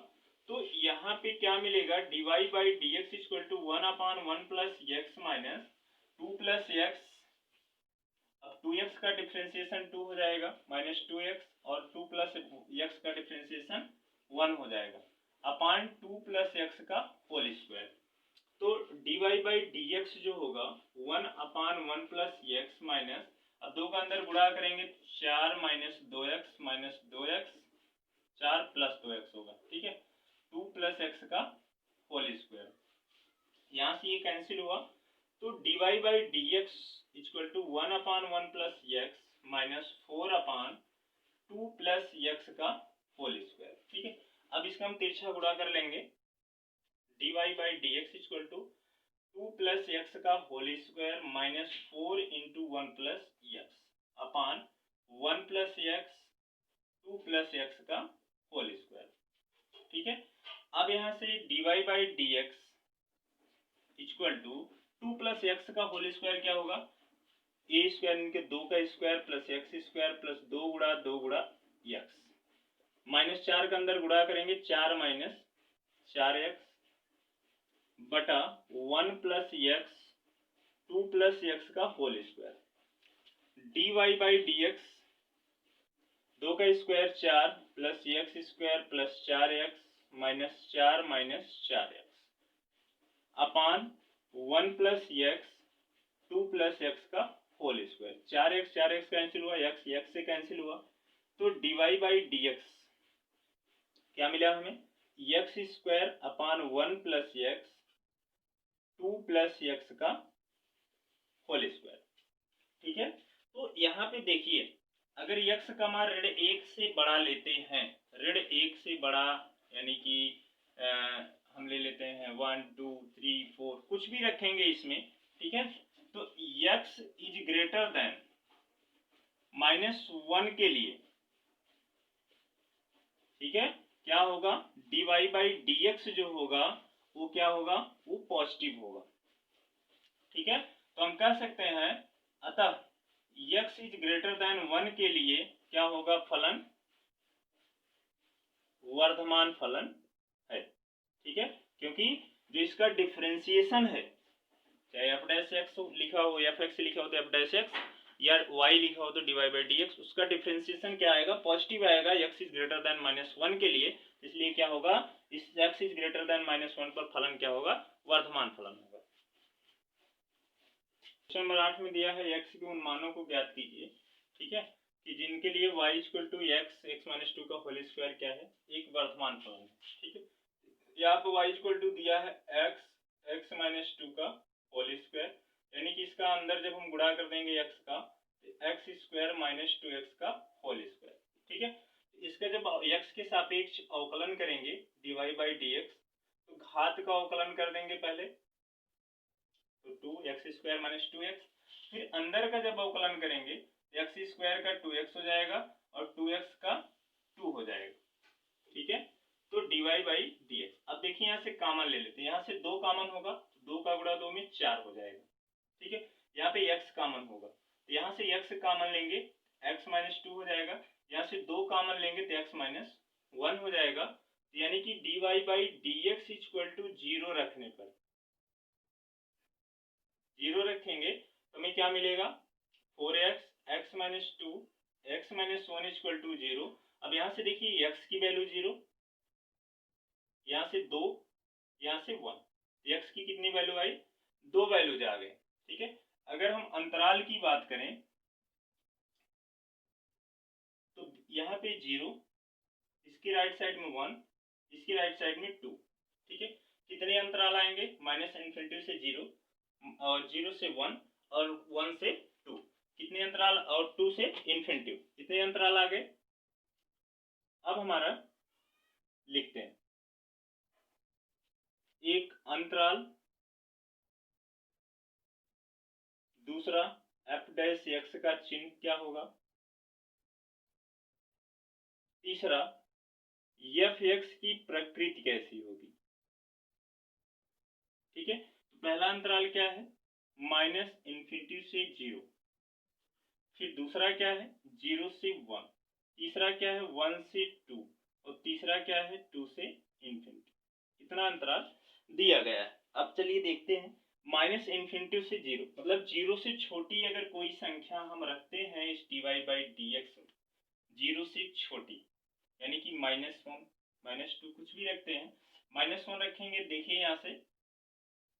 तो यहाँ पे क्या मिलेगा, dy by D X equal to 1 upon 1 plus X minus 2 plus X. अब 2x का डिफ्रेंसिएशन 2 हो जाएगा, माइनस 2x, और 2 प्लस एक्स का डिफ्रेंसिएशन 1 हो जाएगा, अपॉन 2 प्लस एक्स का होल स्क्वायर। तो dy बाई डी एक्स जो होगा 1 अपॉन 1 प्लस एक्स माइनस, अब 2 का अंदर गुणा करेंगे 4 minus 2x minus 2x, 4 plus 2x होगा, ठीक है, 2 प्लस एक्स का होल स्क्वायर। यहाँ से ये कैंसिल हुआ, तो dy by D X equal to 1 upon 1 plus X minus 4 upon 2 plus X का होल स्क्वायर, ठीक है। अब इसका हम तिरछा गुणा कर लेंगे, dy by D X equal to 2 plus X का whole square minus 4 into 1 plus X upon 1 plus X 2 plus X का होल स्क्वायर, ठीक है। अब यहाँ से dy by D X equal to 2 plus X का होल स्क्वायर क्या होगा, ए स्क्वायर इनके 2 का स्क्वायर प्लस एक्स स्क्वायर प्लस 2 गुणा एक्स, माइनस 4 के अंदर गुणा करेंगे 4 माइनस 4x बटा 1 प्लस एक्स 2 प्लस एक्स का whole square. dy by D X 2 का square 4 plus X square plus 4x minus 4x upon 1 plus X 2 plus X का whole square. 4x cancel हुआ, x से कैंसिल हुआ, तो dy by D X क्या मिला हमें, X square upon 1 plus X 2 plus X का होल स्क्वायर, ठीक है। तो यहाँ पे देखिए, अगर x का मान ऋण 1 से बड़ा लेते हैं, ऋण 1 से बड़ा यानी कि हम ले लेते हैं 1 2 3 4 कुछ भी रखेंगे इसमें, ठीक है, तो x इज ग्रेटर देन -1 के लिए, ठीक है, क्या होगा, dy बाई डी एक्स जो होगा वो क्या होगा, वो पॉजिटिव होगा, ठीक है। तो हम कह सकते हैं अतः x इज ग्रेटर देन 1 के लिए क्या होगा, फलन वर्धमान फलन है, ठीक है, क्योंकि जो इसका डिफरेंशिएशन है, चाहे एफ डैश एक्स लिखा हो एफ एक्स लिखा हो तो एफ डैश एक्स, या y लिखा हो तो dy बाई डी एक्स, उसका डिफरेंशिएशन क्या आएगा, पॉजिटिव आएगा x इज ग्रेटर देन -1 के लिए। इसलिए क्या होगा, इस x इज ग्रेटर देन -1 पर फलन क्या होगा, वर्धमान फलन होगा। क्वेश्चन नंबर 8 में दिया है x के उन मानों को ज्ञात कीजिए, ठीक है, कि जिनके लिए y equal to x minus 2 का होल स्क्वायर क्या है, एक वर्धमान फलन है, ठीक है। यहाँ पे y इक्वल टू दिया है x माइनस 2 का होल स्क्वायर, यानी कि इसका अंदर जब हम गुणा कर देंगे x का, तो x स्क्वायर माइनस 2x का होल स्क्वायर, ठीक है। इसका जब x के सापेक्ष अवकलन करेंगे dy/dx, तो घात का अवकलन कर देंगे पहले, तो 2x² - 2x। फिर अंदर का जब अवकलन करेंगे x² का 2x हो जाएगा और 2x का 2 हो जाएगा, ठीक है। तो dy/dx। अब देखिए यहाँ से कॉमन ले लेते हैं, यहाँ से 2 कॉमन होगा, 2 का गुणा 2 में 4 हो जाएगा, ठीक है। यहाँ पे x कॉमन होगा, तो यहाँ से x कॉमन लेंगे, x - 2 हो जाएगा। यहाँ से 2 कॉमन लेंगे तो x - 1 हो जाएगा। यानी कि dy/dx = 0 रखने पर, 0 रखेंगे तो हमें क्या मिलेगा, 4x, x - 2, x - 1 = 0। अब यहाँ से देखिए x की वैल्यू 0, यहाँ से 2, यहाँ से 1, x की कितनी वैल्यू आई, 2 वैल्यूज आ गए, ठीक है। अगर हम अंतराल की बात करें तो यहाँ पे 0, इसकी राइट साइड में 1, इसकी राइट साइड में 2, ठीक है। कितने अंतराल आएंगे, -∞ से 0 और 0 से 1 और 1 से 2, कितने अंतराल, और 2 से इन्फिनिटी, कितने अंतराल आ गए। अब हमारा लिखते हैं, एक अंतराल, दूसरा f' का चिन्ह क्या होगा, तीसरा f(x) की प्रकृति कैसी होगी, ठीक है। तो पहला अंतराल क्या है, -∞ से 0, फिर दूसरा क्या है 0 से 1, तीसरा क्या है 1 से 2 और तीसरा क्या है 2 से इन्फिनिटी। इतना अंतराल दिया गया है। अब चलिए देखते हैं, -∞ से 0 मतलब 0 से छोटी अगर कोई संख्या हम रखते हैं इस dy/dx में, 0 से छोटी, यानी कि -1, -2 कुछ भी रखते हैं, -1 रखेंगे, देखिए यहाँ से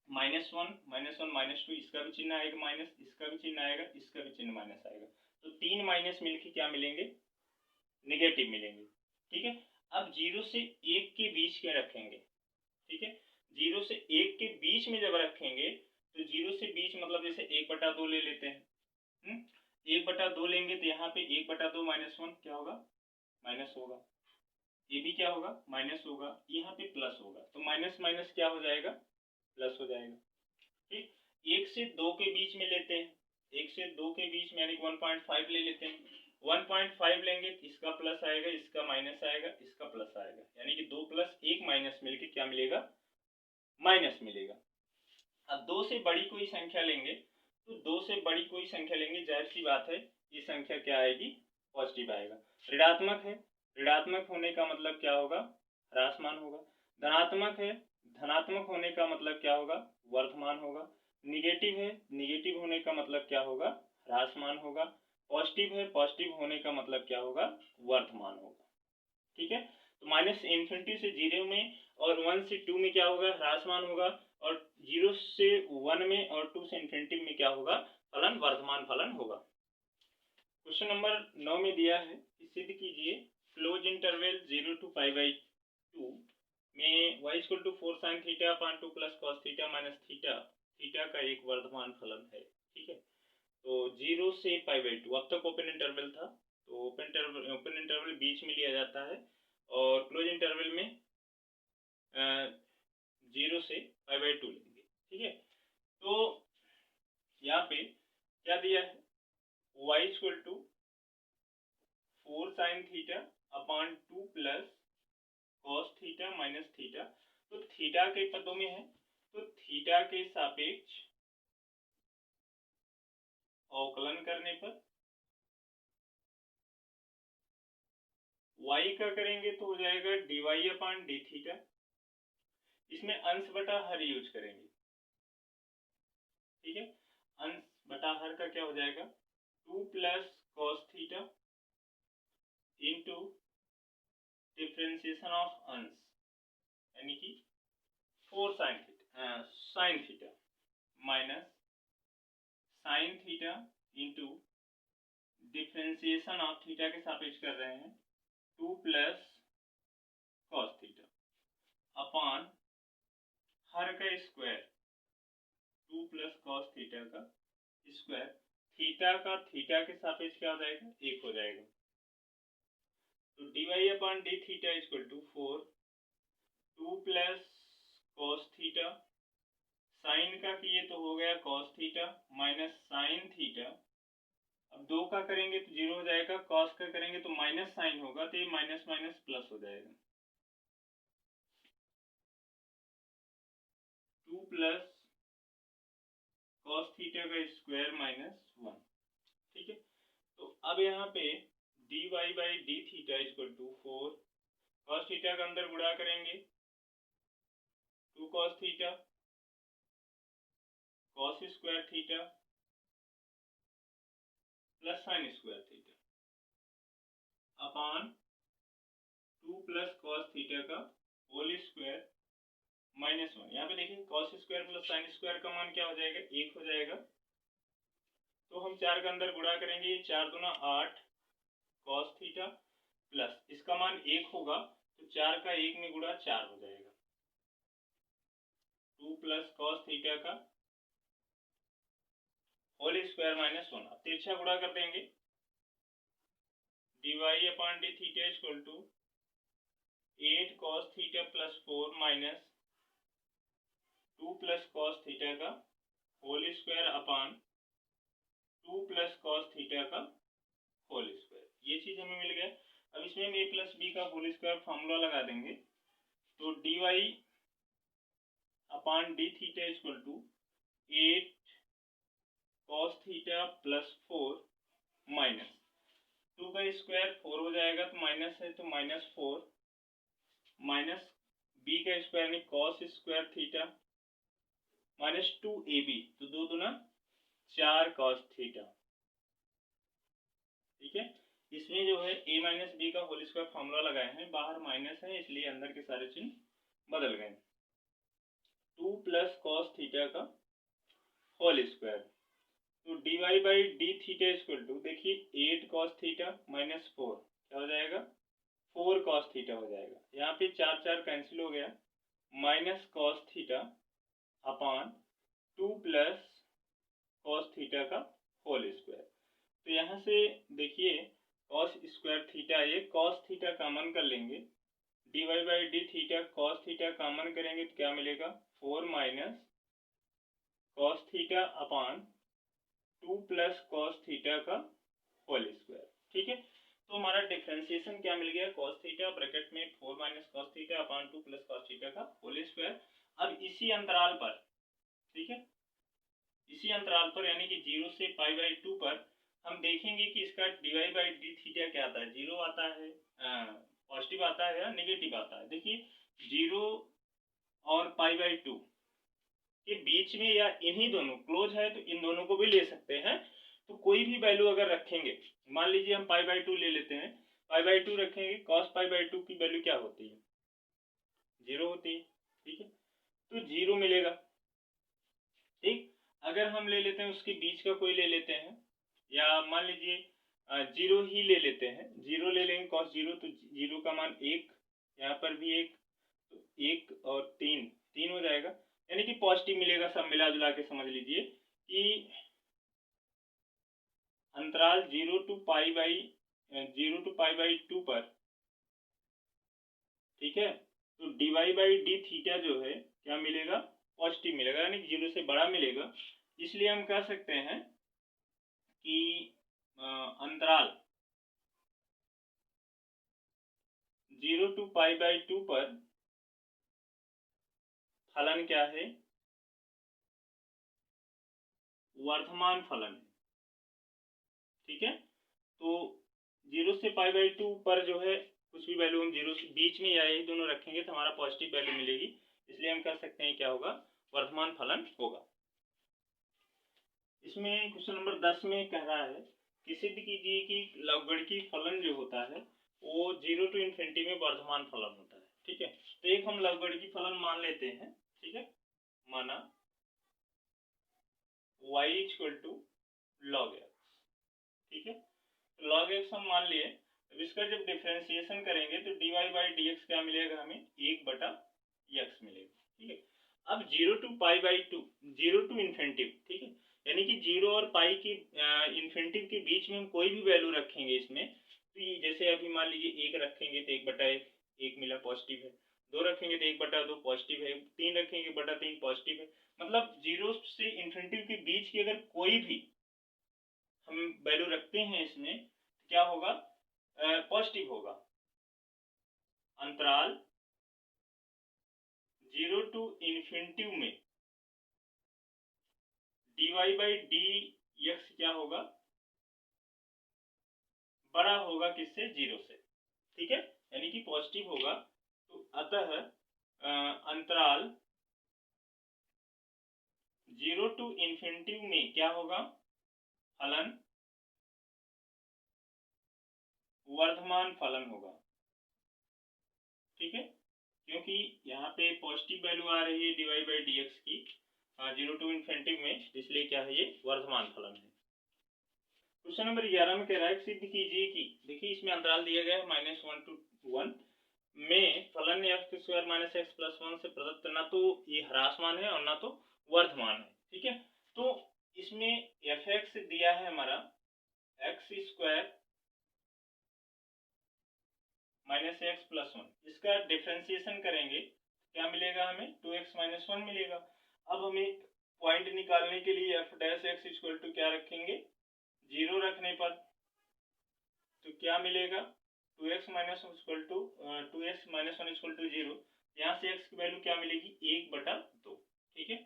-1, -2, इसका भी चिन्ह आएगा माइनस, इसका भी चिन्ह आएगा, इसका भी चिन्ह माइनस आएगा, तो 3 माइनस मिलके क्या मिलेंगे, नेगेटिव मिलेंगे, ठीक है। अब 0 से 1 के बीच के रखेंगे, ठीक है। 0 से 1 के बीच में जब रखेंगे तो 0 से बीच मतलब जैसे 1/2 ले लेते हैं, 1/2 लेंगे तो यहाँ पे 1/2 -1 क्या होगा, माइनस होगा, ये भी क्या होगा, माइनस होगा, यहाँ पे प्लस होगा, तो माइनस माइनस क्या हो जाएगा, प्लस हो जाएगा, ठीक। 1 से 2 के बीच में लेते हैं, 1 से 2 के बीच में यानी 1.5 ले लेते हैं, 1.5 लेंगे तो इसका प्लस आएगा, इसका माइनस आएगा, इसका प्लस आएगा, यानी कि 2 + 1 माइनस मिलके क्या मिलेगा, माइनस मिलेगा। अब 2 से बड़ी कोई संख्या लेंगे, तो 2 से बड़ी कोई संख्या लेंगे, जाहिर सी बात है ये संख्या क्या आएगी, पॉजिटिव आएगा। ऋणात्मक है, ऋणात्मक होने का मतलब क्या होगा, ह्रासमान होगा। धनात्मक है, धनात्मक होने का मतलब क्या होगा, वर्धमान होगा। निगेटिव है, निगेटिव होने का मतलब क्या होगा, ह्रासमान होगा। पॉजिटिव है, पॉजिटिव होने का मतलब क्या होगा, वर्धमान होगा, ठीक है। तो -∞ से 0 में और 1 से 2 में क्या होगा, ह्रासमान होगा, और 0 से 1 में और 2 से इन्फिनिटी में क्या होगा, फलन वर्धमान फलन होगा। क्वेश्चन नंबर 9 में दिया है कि सिद्ध कीजिए क्लोज इंटरवल 0 to π/2 में y = 4 sin θ/2 + cos θ - θ का एक वर्धमान फलन है, ठीक है। तो 0 से π/2, अब तक ओपन इंटरवल था, तो ओपन इंटरवल बीच में लिया जाता है, और क्लोज इंटरवल में 0 से π/2 लेंगे, ठीक है। तो यहाँ पे क्या दिया है, y = 4 sin θ/2 + cos θ - θ, तो थीटा के पदों में है, तो थीटा के सापेक्ष अवकलन करने पर y का करेंगे तो हो जाएगा dy/dθ, इसमें अंश बटा हर यूज करेंगे, ठीक है। अंश बटा हर का क्या हो जाएगा, 2 + cos θ इंटू डिफ्रेंसिएशन ऑफ अंश, यानी कि 4 sin θ minus sin θ into differentiation of theta के सापेक्ष कर रहे हैं 2 + cos θ अपॉन हर का स्क्वायर, 2 + cos θ का स्क्वायर, थीटा का थीटा के सापेक्ष क्या हो जाएगा, 1 हो जाएगा। तो dy upon D theta equal to 4 2 plus cos theta, sine का किए तो हो गया cos theta minus sine theta. अब 2 का करेंगे तो 0 हो जाएगा, कॉस का करेंगे तो माइनस साइन होगा, तो ये माइनस माइनस प्लस हो जाएगा। 2 प्लस कॉस थीटा का स्क्वायर माइनस 1। ठीक है, तो अब यहाँ पे dy by D theta equal to 4 cos theta का अंदर गुणा करेंगे 2 cos theta cos square theta plus sine square theta upon 2 plus cos theta का होल स्क्वायर माइनस 1। यहाँ पे देखिए cos square plus sine square का मान क्या हो जाएगा, 1 हो जाएगा। तो हम 4 का अंदर गुणा करेंगे, 4 दूना 8 कॉस थीटा प्लस इसका मान 1 होगा, तो 4 का 1 में गुणा 4 हो जाएगा। 2 प्लस कॉस थीटा का होल स्क्वायर माइनस 1। अब तिरछा गुणा कर देंगे, dy upon D theta equal to 8 cos theta plus 4 minus 2 plus cos theta का whole square upon 2 plus cos theta का होल स्क्वायर। ये चीज हमें मिल गया। अब इसमें हम a प्लस बी का होल स्क्वायर फॉर्मूला लगा देंगे, तो dy upon D theta equal to 8 cos theta plus 4 minus 2 का स्क्वायर 4 हो जाएगा, तो माइनस है तो माइनस 4 माइनस b का स्क्वायर यानी cos square theta minus 2ab, तो 2 दूना 4 कॉस थीटा। ठीक है, इसमें जो है a माइनस बी का होल स्क्वायर फॉर्मूला लगाए हैं, बाहर माइनस है इसलिए अंदर के सारे चिन्ह बदल गए। 2 प्लस कॉस थीटा का होल स्क्वायर, तो dy by D theta equal to देखिए 8 कॉस थीटा माइनस 4 क्या हो जाएगा, 4 कॉस थीटा हो जाएगा। यहाँ पे 4 4 कैंसिल हो गया, minus cos theta upon 2 plus cos theta का होल स्क्वायर। तो यहाँ से देखिए कॉस स्क्वायर थीटा, ये कॉस थीटा कॉमन कर लेंगे, dy by D theta cos theta common करेंगे तो क्या मिलेगा, 4 minus cos theta upon 2 plus cos theta का होल स्क्वायर। ठीक है, तो हमारा डिफरेंशिएशन क्या मिल गया, कॉस थीटा ब्रैकेट में 4 minus cos theta upon 2 plus cos theta का होल स्क्वायर। अब इसी अंतराल पर, ठीक है, इसी अंतराल पर यानी कि 0 से पाई बाई 2 पर हम देखेंगे कि इसका dy बाई डी थीटा क्या आता है, 0 आता है, पॉजिटिव आता है या नेगेटिव आता है। देखिए 0 और पाई बाई 2 के बीच में या इन्हीं दोनों क्लोज है तो इन दोनों को भी ले सकते हैं। तो कोई भी वैल्यू अगर रखेंगे, मान लीजिए हम पाई बाई 2 ले लेते हैं, पाई बाई 2 रखेंगे, कॉस पाई बाई 2 की वैल्यू क्या होती है, 0 होती है। ठीक है, तो 0 मिलेगा। ठीक, अगर हम ले लेते हैं उसके बीच का कोई ले लेते हैं, या मान लीजिए 0 ही ले लेते हैं, 0 ले लेंगे कॉस 0, तो 0 का मान 1, यहाँ पर भी 1, तो 1 और 3 हो जाएगा, यानी कि पॉजिटिव मिलेगा। सब मिला जुला के समझ लीजिए कि अंतराल 0 टू पाई बाई 2 पर, ठीक है, तो dy बाई डी थीटा जो है क्या मिलेगा, पॉजिटिव मिलेगा, यानी कि 0 से बड़ा मिलेगा। इसलिए हम कह सकते हैं कि अंतराल 0 टू पाई बाई 2 पर फलन क्या है, वर्धमान फलन है। ठीक है, तो 0 से पाई बाई 2 पर जो है कुछ भी वैल्यू हम 0 से बीच में या यही दोनों रखेंगे तो हमारा पॉजिटिव वैल्यू मिलेगी। इसलिए हम कह सकते हैं क्या होगा, वर्धमान फलन होगा। इसमें क्वेश्चन नंबर 10 में कह रहा है कि सिद्ध कीजिए कि लवगणकीय फलन जो होता है वो 0 टू इन्फिनिटी में वर्धमान फलन होता है। ठीक है, तो एक हम लवगणकीय फलन मान लेते हैं। ठीक है, माना y equal to log x। ठीक है, तो log x हम मान लिए, अब इसका जब डिफरेंशिएशन करेंगे तो dy बाई डी एक्स क्या मिलेगा, हमें 1/x मिलेगा। ठीक है, अब 0 to pi by 2, 0 to infinity, ठीक है, यानी कि 0 और पाई की इन्फिनिटी के बीच में हम कोई भी वैल्यू रखेंगे इसमें तो ये जैसे अभी मान लीजिए 1 रखेंगे तो 1/1 1 मिला पॉजिटिव है, 2 रखेंगे तो 1/2 पॉजिटिव है, 3 रखेंगे 1/3 पॉजिटिव है। मतलब 0 से इन्फिनिटी के बीच की अगर कोई भी हम वैल्यू रखते हैं इसमें तो क्या होगा, पॉजिटिव होगा। अंतराल 0 टू इन्फिनिटी में dy/dx क्या होगा, बड़ा होगा किससे, 0 से। ठीक है, यानी कि पॉजिटिव होगा। तो अतः अंतराल 0 टू इन्फिनिटी में क्या होगा, फलन वर्धमान फलन होगा। ठीक है, क्योंकि यहाँ पे पॉजिटिव वैल्यू आ रही है dy/dx की 0 टू इन्फिनिटी में, इसलिए क्या है, ये वर्धमान फलन है। क्वेश्चन नंबर 11 में कह रहा है सिद्ध कीजिए कि, देखिए इसमें अंतराल दिया गया है -1 to 1 में फलन x² - x+1 से प्रदत्त ना तो ये ह्रासमान है और ना तो वर्धमान है। ठीक है, तो इसमें fx दिया है हमारा x² - x+1, इसका डिफरेंशिएशन करेंगे क्या मिलेगा, हमें 2x - 1 मिलेगा। अब हमें पॉइंट निकालने के लिए f' x क्या रखेंगे, 0 रखने पर तो क्या मिलेगा, 2x - 1 = 0। यहाँ से x की वैल्यू क्या मिलेगी, 1/2। ठीक है,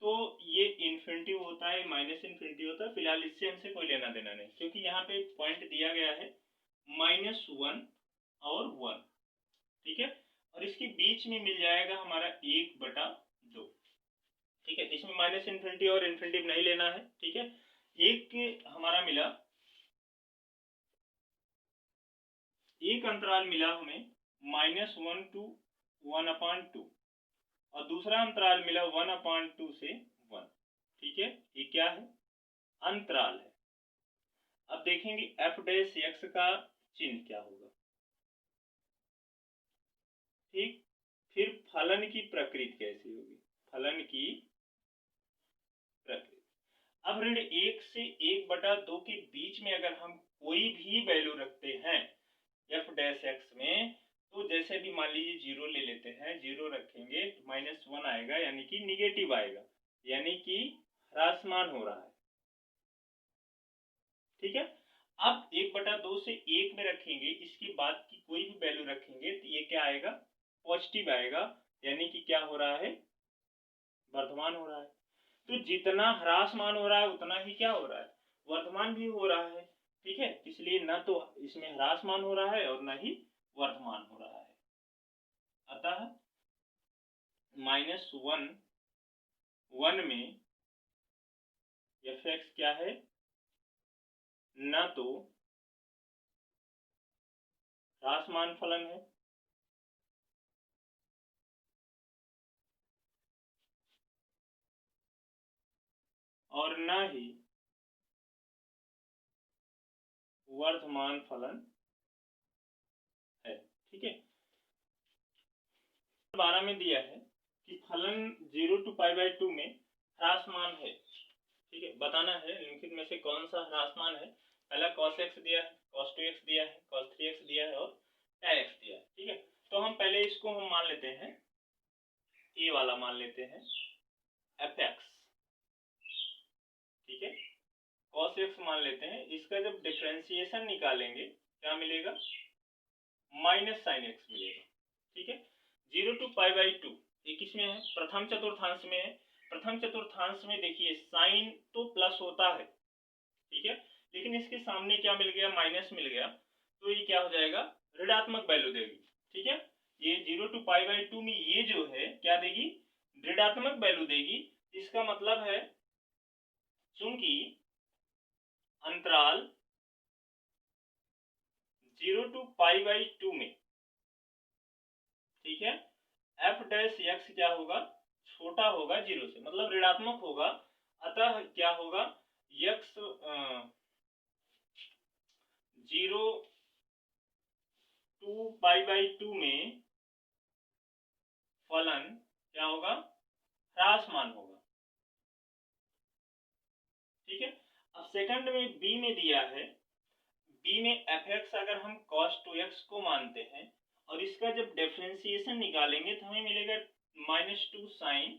तो ये इन्फिनिटी होता है, माइनस इन्फिनिटी होता है, फिलहाल इससे हमसे कोई लेना देना नहीं, क्योंकि यहाँ पे पॉइंट दिया गया है -1 और 1। ठीक है, और इसके बीच में मिल जाएगा हमारा 1/2। ठीक है, इसमें माइनस इन्फिनिटी और इन्फिनिटी नहीं लेना है। ठीक है, एक हमारा मिला, एक अंतराल मिला हमें -1 to 1/2 और दूसरा अंतराल मिला 1/2 से 1। ठीक है, ये क्या है, अंतराल है। अब देखेंगे f' का चिन्ह क्या होगा। ठीक, फिर फलन की प्रकृति कैसी होगी, फलन की प्रकृति। अब ऋण 1 से 1/2 के बीच में अगर हम कोई भी वैल्यू रखते हैं f' में, तो जैसे भी मान लीजिए 0 ले लेते हैं, 0 रखेंगे तो -1 आएगा, यानी कि निगेटिव आएगा, यानी कि ह्रासमान हो रहा है। ठीक है, अब 1/2 से 1 में रखेंगे, इसके बाद की कोई भी वैल्यू रखेंगे तो ये क्या आएगा, पॉजिटिव आएगा, यानी कि क्या हो रहा है, वर्धमान हो रहा है। तो जितना ह्रासमान हो रहा है उतना ही क्या हो रहा है, वर्धमान भी हो रहा है। ठीक है, इसलिए न तो इसमें ह्रासमान हो रहा है और न ही वर्धमान हो रहा है। अतः -1 में f(x) क्या है, न तो ह्रासमान फलन है और न ही वर्धमान फलन है। ठीक है, 12 में दिया है कि फलन 0 to π/2 में ह्रासमान है। ठीक है, बताना है निम्नलिखित में से कौन सा ह्रासमान है। पहला cos x दिया है, cos 2x दिया है, cos 3x दिया है और tan x दिया है। ठीक है, तो हम पहले इसको हम मान लेते हैं, ए वाला मान लेते हैं fx। ठीक है, cos x मान लेते हैं, इसका जब डिफरेंशिएशन निकालेंगे क्या मिलेगा, -sin x मिलेगा। ठीक है, 0 to π/2 ये किसमें है, प्रथम चतुर्थांश में है। प्रथम चतुर्थांश में देखिए साइन तो प्लस होता है, ठीक है, लेकिन इसके सामने क्या मिल गया, माइनस मिल गया, तो ये क्या हो जाएगा, ऋणात्मक वैल्यू देगी। ठीक है, ये 0 to π/2 में ये जो है क्या देगी, ऋणात्मक वैल्यू देगी। इसका मतलब है चूंकि अंतराल 0 to π/2 में, ठीक है, f' क्या होगा, छोटा होगा 0 से, मतलब ऋणात्मक होगा। अतः क्या होगा, x 0 to π/2 में फलन क्या होगा, ह्रासमान होगा। ठीक है, अब सेकंड में बी में दिया है, डी में एफ एक्स अगर हम cos 2x को मानते हैं और इसका जब डिफरेंशिएशन निकालेंगे तो हमें मिलेगा -2 sin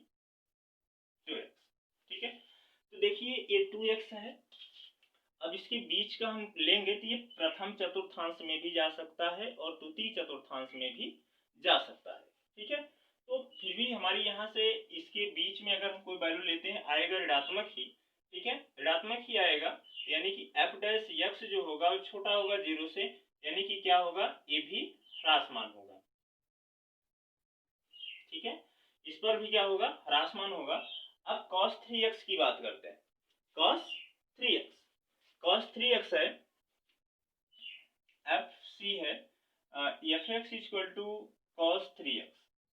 2x। ठीक है, तो देखिए ये 2x है, अब इसके बीच का हम लेंगे तो ये प्रथम चतुर्थांश में भी जा सकता है और द्वितीय चतुर्थांश में भी जा सकता है। ठीक है, तो फिर भी हमारी यहाँ से इसके बीच में अगर हम कोई वैल्यू लेते हैं आएगा ऋणात्मक ही। ठीक है, ऋणात्मक ही आएगा, यानी कि एफ डैश एक्स जो होगा वो छोटा होगा 0 से, यानी कि क्या होगा, ये भी ह्रासमान होगा। ठीक है, इस पर भी क्या होगा, ह्रासमान होगा। अब cos 3x की बात करते हैं। cos 3x है, एफ सी है, F x equal to cos 3x,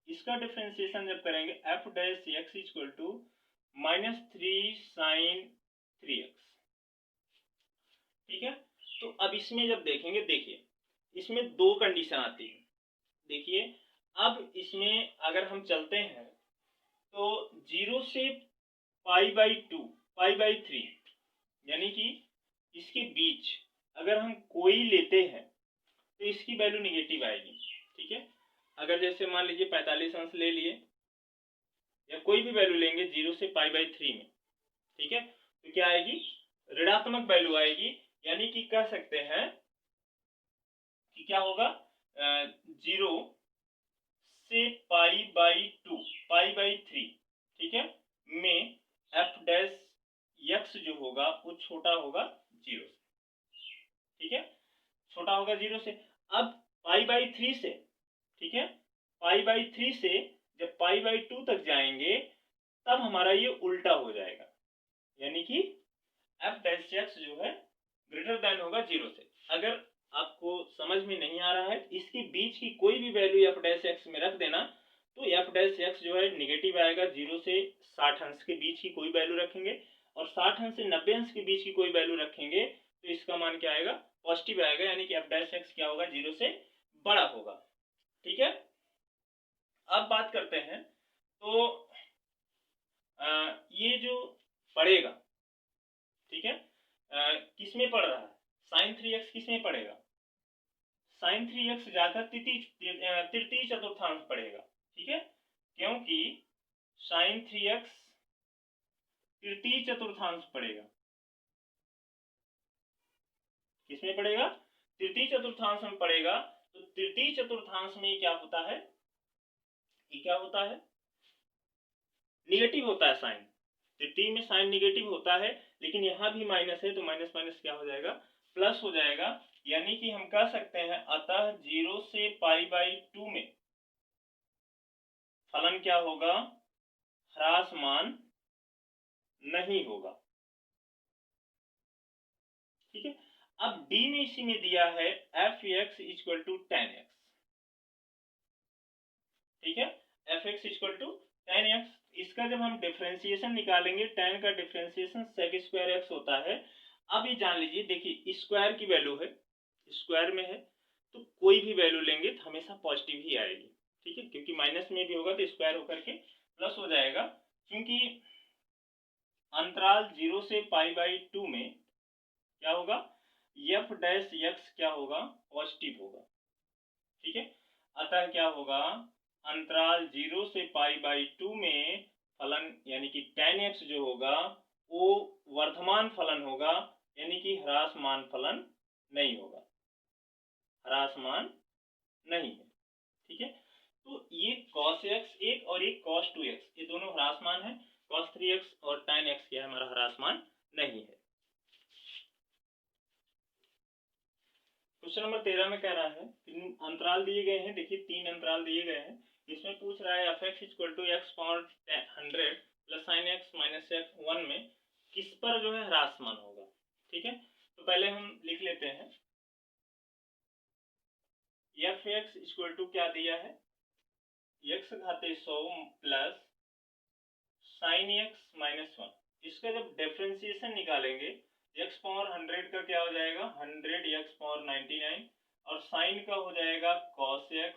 इसका डिफ्रेंसिएशन जब करेंगे f dash x equal to -3 sine 3x। ठीक है, तो अब इसमें जब देखेंगे, देखिए इसमें दो कंडीशन आती है। देखिए अब इसमें अगर हम चलते हैं तो 0 से पाई/3 यानी कि इसके बीच अगर हम कोई लेते हैं तो इसकी वैल्यू निगेटिव आएगी। ठीक है, अगर जैसे मान लीजिए 45 अंश ले लिए या कोई भी वैल्यू लेंगे 0 से पाई/3 में, ठीक है, तो क्या आएगी, ऋणात्मक वैल्यू आएगी, यानी कि कह सकते हैं कि क्या होगा, 0 से पाई/3, ठीक है, में एफ डैश एक्स जो होगा वो छोटा होगा 0 से। ठीक है, छोटा होगा 0 से। अब पाई/3 से, ठीक है, पाई/3 से जब पाई/2 तक जाएंगे तब हमारा ये उल्टा हो जाएगा, यानी कि एफ डैश एक्स जो है ग्रेटर देन होगा 0 से। अगर आपको समझ में नहीं आ रहा है, इसके बीच की कोई भी वैल्यू एफ डैश एक्स में रख देना, तो एफ डैश एक्स जो है निगेटिव आएगा। 0 से 60 अंश के बीच की कोई वैल्यू रखेंगे और 60 अंश से 90 अंश के बीच की कोई वैल्यू रखेंगे तो इसका मान क्या आएगा, पॉजिटिव आएगा, यानी कि एफ डैश एक्स क्या होगा, 0 से बड़ा होगा। ठीक है, अब बात करते हैं तो ये जो पड़ेगा, ठीक है, किसमें पड़ रहा है, साइन 3x किसमें पड़ेगा, साइन 3x जाकर तृतीय चतुर्थांश पड़ेगा। ठीक है, क्योंकि साइन 3x तृतीय चतुर्थांश पड़ेगा, किसमें पड़ेगा, तृतीय चतुर्थांश में पड़ेगा। तो तृतीय चतुर्थांश में क्या होता है, ये क्या होता है, निगेटिव होता है साइन, तृतीय में साइन निगेटिव होता है, लेकिन यहां भी माइनस है तो माइनस माइनस क्या हो जाएगा, प्लस हो जाएगा, यानी कि हम कह सकते हैं अतः 0 से पाई/2 में फलन क्या होगा, ह्रासमान नहीं होगा। ठीक है, अब डी में इसी में दिया है F x equal to ten x. ठीक है, F x equal to ten x, इसका जब हम डिफरेंशिएशन निकालेंगे, tan का डिफरेंशिएशन sec स्क्वायर एक्स होता है। अब ये जान लीजिए, देखिए स्क्वायर की वैल्यू है, स्क्वायर में है तो कोई भी वैल्यू लेंगे तो हमेशा पॉजिटिव ही आएगी। ठीक है, क्योंकि माइनस में भी होगा तो स्क्वायर होकर के प्लस हो जाएगा, क्योंकि अंतराल 0 से पाई/2 में क्या होगा, एफ डैश एक्स क्या होगा, पॉजिटिव होगा। ठीक है, अतः क्या होगा, अंतराल 0 से पाई/2 में फलन यानी कि tan x जो होगा वो वर्धमान फलन होगा, यानी कि ह्रासमान फलन नहीं होगा, ह्रासमान नहीं है। ठीक है, तो ये cos x एक और एक cos 2x, ये दोनों ह्रासमान है, cos 3x और tan x क्या है, हमारा ह्रासमान नहीं है। क्वेश्चन नंबर 13 में कह रहा है, अंतराल दिए गए हैं, देखिए 3 अंतराल दिए गए हैं, इसमें पूछ रहा है F x equal to x power 100 plus sine x minus x 1 में किस पर जो है ह्रासमान होगा। ठीक है, तो पहले हम लिख लेते हैं, एफ एक्स इक्वल टू क्या दिया है, एक्स घाते 100 प्लस साइन एक्स माइनस 1, इसका जब डिफरेंशिएशन निकालेंगे एक्स पावर 100 का क्या हो जाएगा, 100 एक्स पावर 99 और साइन का हो जाएगा cos x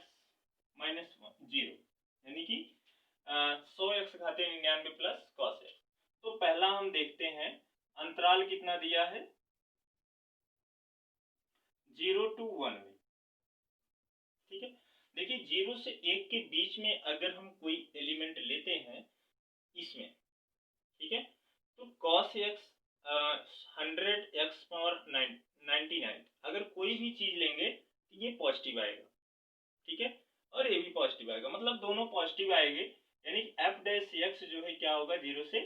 माइनस 0, यानी कि 100 एक्स घाते 99 प्लस cos x। तो पहला हम देखते हैं अंतराल कितना दिया है, 0 to 1 में, ठीक है। देखिए 0 से 1 के बीच में अगर हम कोई एलिमेंट लेते हैं इसमें, ठीक है, तो cos x 100 x पावर 99, अगर कोई भी चीज लेंगे तो ये पॉजिटिव आएगा, ठीक है, और ये भी पॉजिटिव आएगा, मतलब दोनों पॉजिटिव आएंगे, यानी कि एफ डैश एक्स जो है क्या होगा, 0 से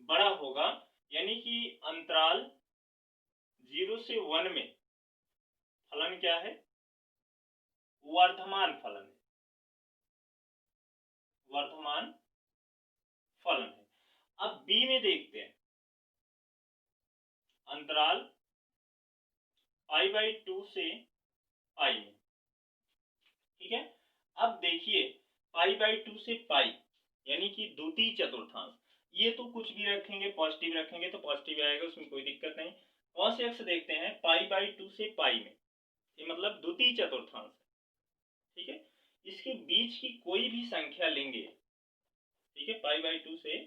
बड़ा होगा, यानी कि अंतराल 0 से 1 में फलन क्या है, वर्धमान फलन है, वर्धमान फलन है। अब बी में देखते हैं, अंतराल π/2 से पाई में, ठीक है। अब देखिए π/2 से पाई यानी कि द्वितीय चतुर्थांश, ये तो कुछ भी रखेंगे, पॉजिटिव रखेंगे तो पॉजिटिव आएगा, उसमें कोई दिक्कत नहीं। cos x देखते हैं π/2 से पाई में, ये मतलब द्वितीय चतुर्थांश, ठीक है। इसके बीच की कोई भी संख्या लेंगे, ठीक है, π/2 से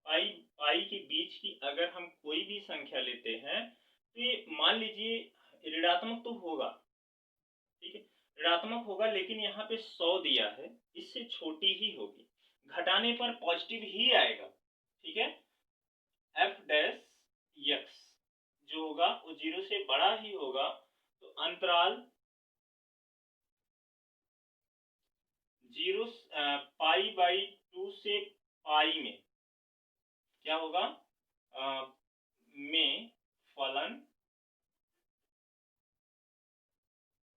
पाई के बीच की अगर हम कोई भी संख्या लेते हैं तो ये मान लीजिए ऋणात्मक तो होगा, ठीक है, ऋणात्मक होगा, लेकिन यहाँ पे 100 दिया है, इससे छोटी ही होगी, घटाने पर पॉजिटिव ही आएगा, ठीक है। एफ डैश एक्स जो होगा वो 0 से बड़ा ही होगा, तो अंतराल 0 π/2 से पाई में क्या होगा, में फलन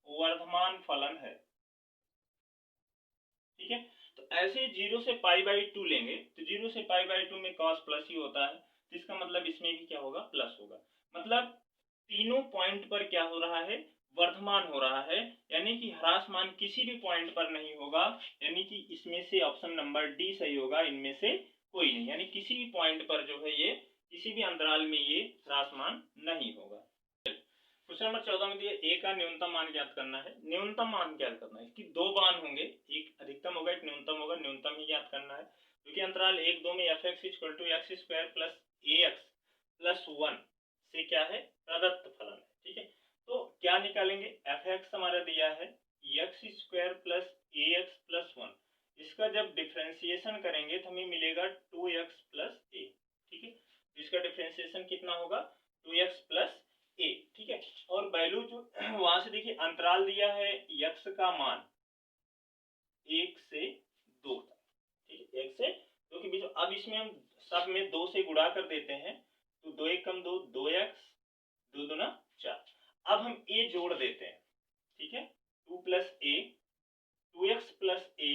वर्धमान फलन है, ठीक है। तो ऐसे 0 से π/2 लेंगे तो 0 से π/2 में cos प्लस ही होता है, तो इसका मतलब इसमें भी क्या होगा, प्लस होगा, मतलब तीनों पॉइंट पर क्या हो रहा है, वर्धमान हो रहा है, यानी कि ह्रासमान किसी भी पॉइंट पर नहीं होगा, यानी कि इसमें से ऑप्शन नंबर डी सही होगा, इनमें से कोई नहीं, यानी किसी भी पॉइंट पर जो है ये किसी भी अंतराल में ये ह्रासमान नहीं होगा। क्वेश्चन नंबर 14 में दिया ए का न्यूनतम मान ज्ञात करना है। न्यूनतम मान ज्ञात करना है, इसकी दो मान होंगे, एक अधिकतम होगा, एक न्यूनतम होगा, न्यूनतम ही ज्ञात करना है, क्योंकि अंतराल 1 2 में f x equal to x square plus a x plus 1 से क्या है, प्रदत्त फलन है, ठीक है। तो क्या निकालेंगे, एफ एक्स हमारा दिया है x square plus a x plus 1, इसका जब डिफ्रेंसिएशन करेंगे तो हमें मिलेगा 2x प्लस ए, ठीक है। इसका डिफ्रेंसिएशन कितना होगा, 2x प्लस ए, ठीक है। और वैल्यू जो वहां से देखिए अंतराल दिया है x का मान 1 से 2 तक, ठीक है, 1 से 2 के बीच, अब इसमें हम सब में 2 से गुणा कर देते हैं, तो 2 1 कम 2, 2x, 2 दूना 4, अब हम a जोड़ देते हैं, ठीक है, 2 प्लस ए, 2x प्लस ए,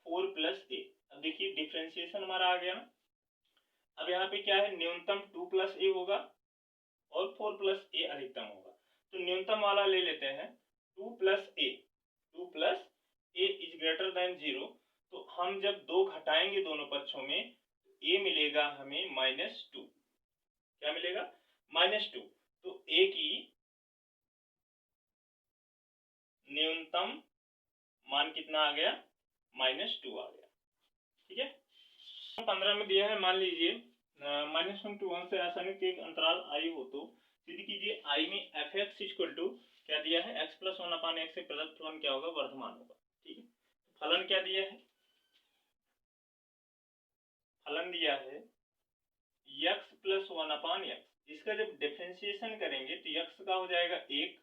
4 प्लस ए, अब देखिए डिफ्रेंसिएशन हमारा आ गया ना, अब यहाँ पे क्या है, न्यूनतम 2 प्लस ए होगा और 4 प्लस ए अधिकतम होगा, तो न्यूनतम वाला ले लेते हैं, 2 plus A, 2 plus A is greater then 0, तो हम जब 2 घटाएंगे दोनों पक्षों में तो ए मिलेगा हमें -2, क्या मिलेगा, -2, तो ए की न्यूनतम मान कितना आ गया, -2 आ गया, ठीक है। 15 में दिया है, मान लीजिए -1 to 1 से आसानी के अंतराल आई हो तो सिद्ध कीजिए आई में एफ एक्स इक्वल टू क्या दिया है, x प्लस 1/x से प्रदत्त फलन क्या होगा, वर्धमान होगा, ठीक है। फलन क्या दिया है, फलन दिया है x प्लस 1/x, इसका जब डिफरेंशिएशन करेंगे तो x का हो जाएगा 1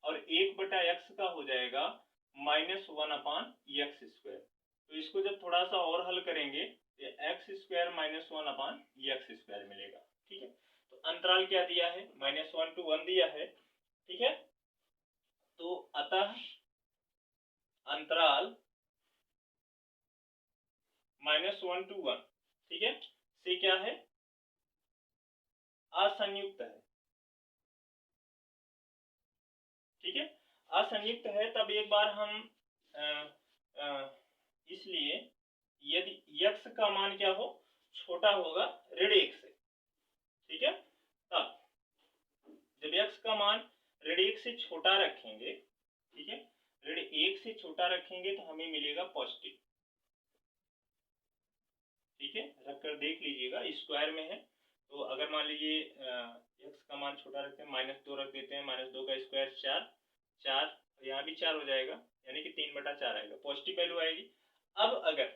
और 1/x का हो जाएगा -1/x स्क्वायर, तो इसको जब थोड़ा सा और हल करेंगे तो x स्क्वायर -1/x स्क्वायर मिलेगा, ठीक है। तो अंतराल क्या दिया है, -1 to 1 दिया है, ठीक है। तो अतः अंतराल -1 to 1, ठीक है, से क्या है, असंयुक्त है, ठीक है, असंयुक्त है। तब एक बार हम इसलिए यदि x का मान क्या हो, छोटा होगा ऋण 1 से, ठीक है, तब जब x का मान ऋण 1 से छोटा रखेंगे, ठीक है, ऋण 1 से छोटा रखेंगे तो हमें मिलेगा पॉजिटिव, ठीक है, रखकर देख लीजिएगा, स्क्वायर में है, तो अगर मान लीजिए x का मान छोटा रखते हैं, -2 रख देते हैं, -2 का स्क्वायर 4, 4, यहाँ भी 4 हो जाएगा, यानी कि 3/4 आएगा, पॉजिटिव वैल्यू आएगी। अब अगर,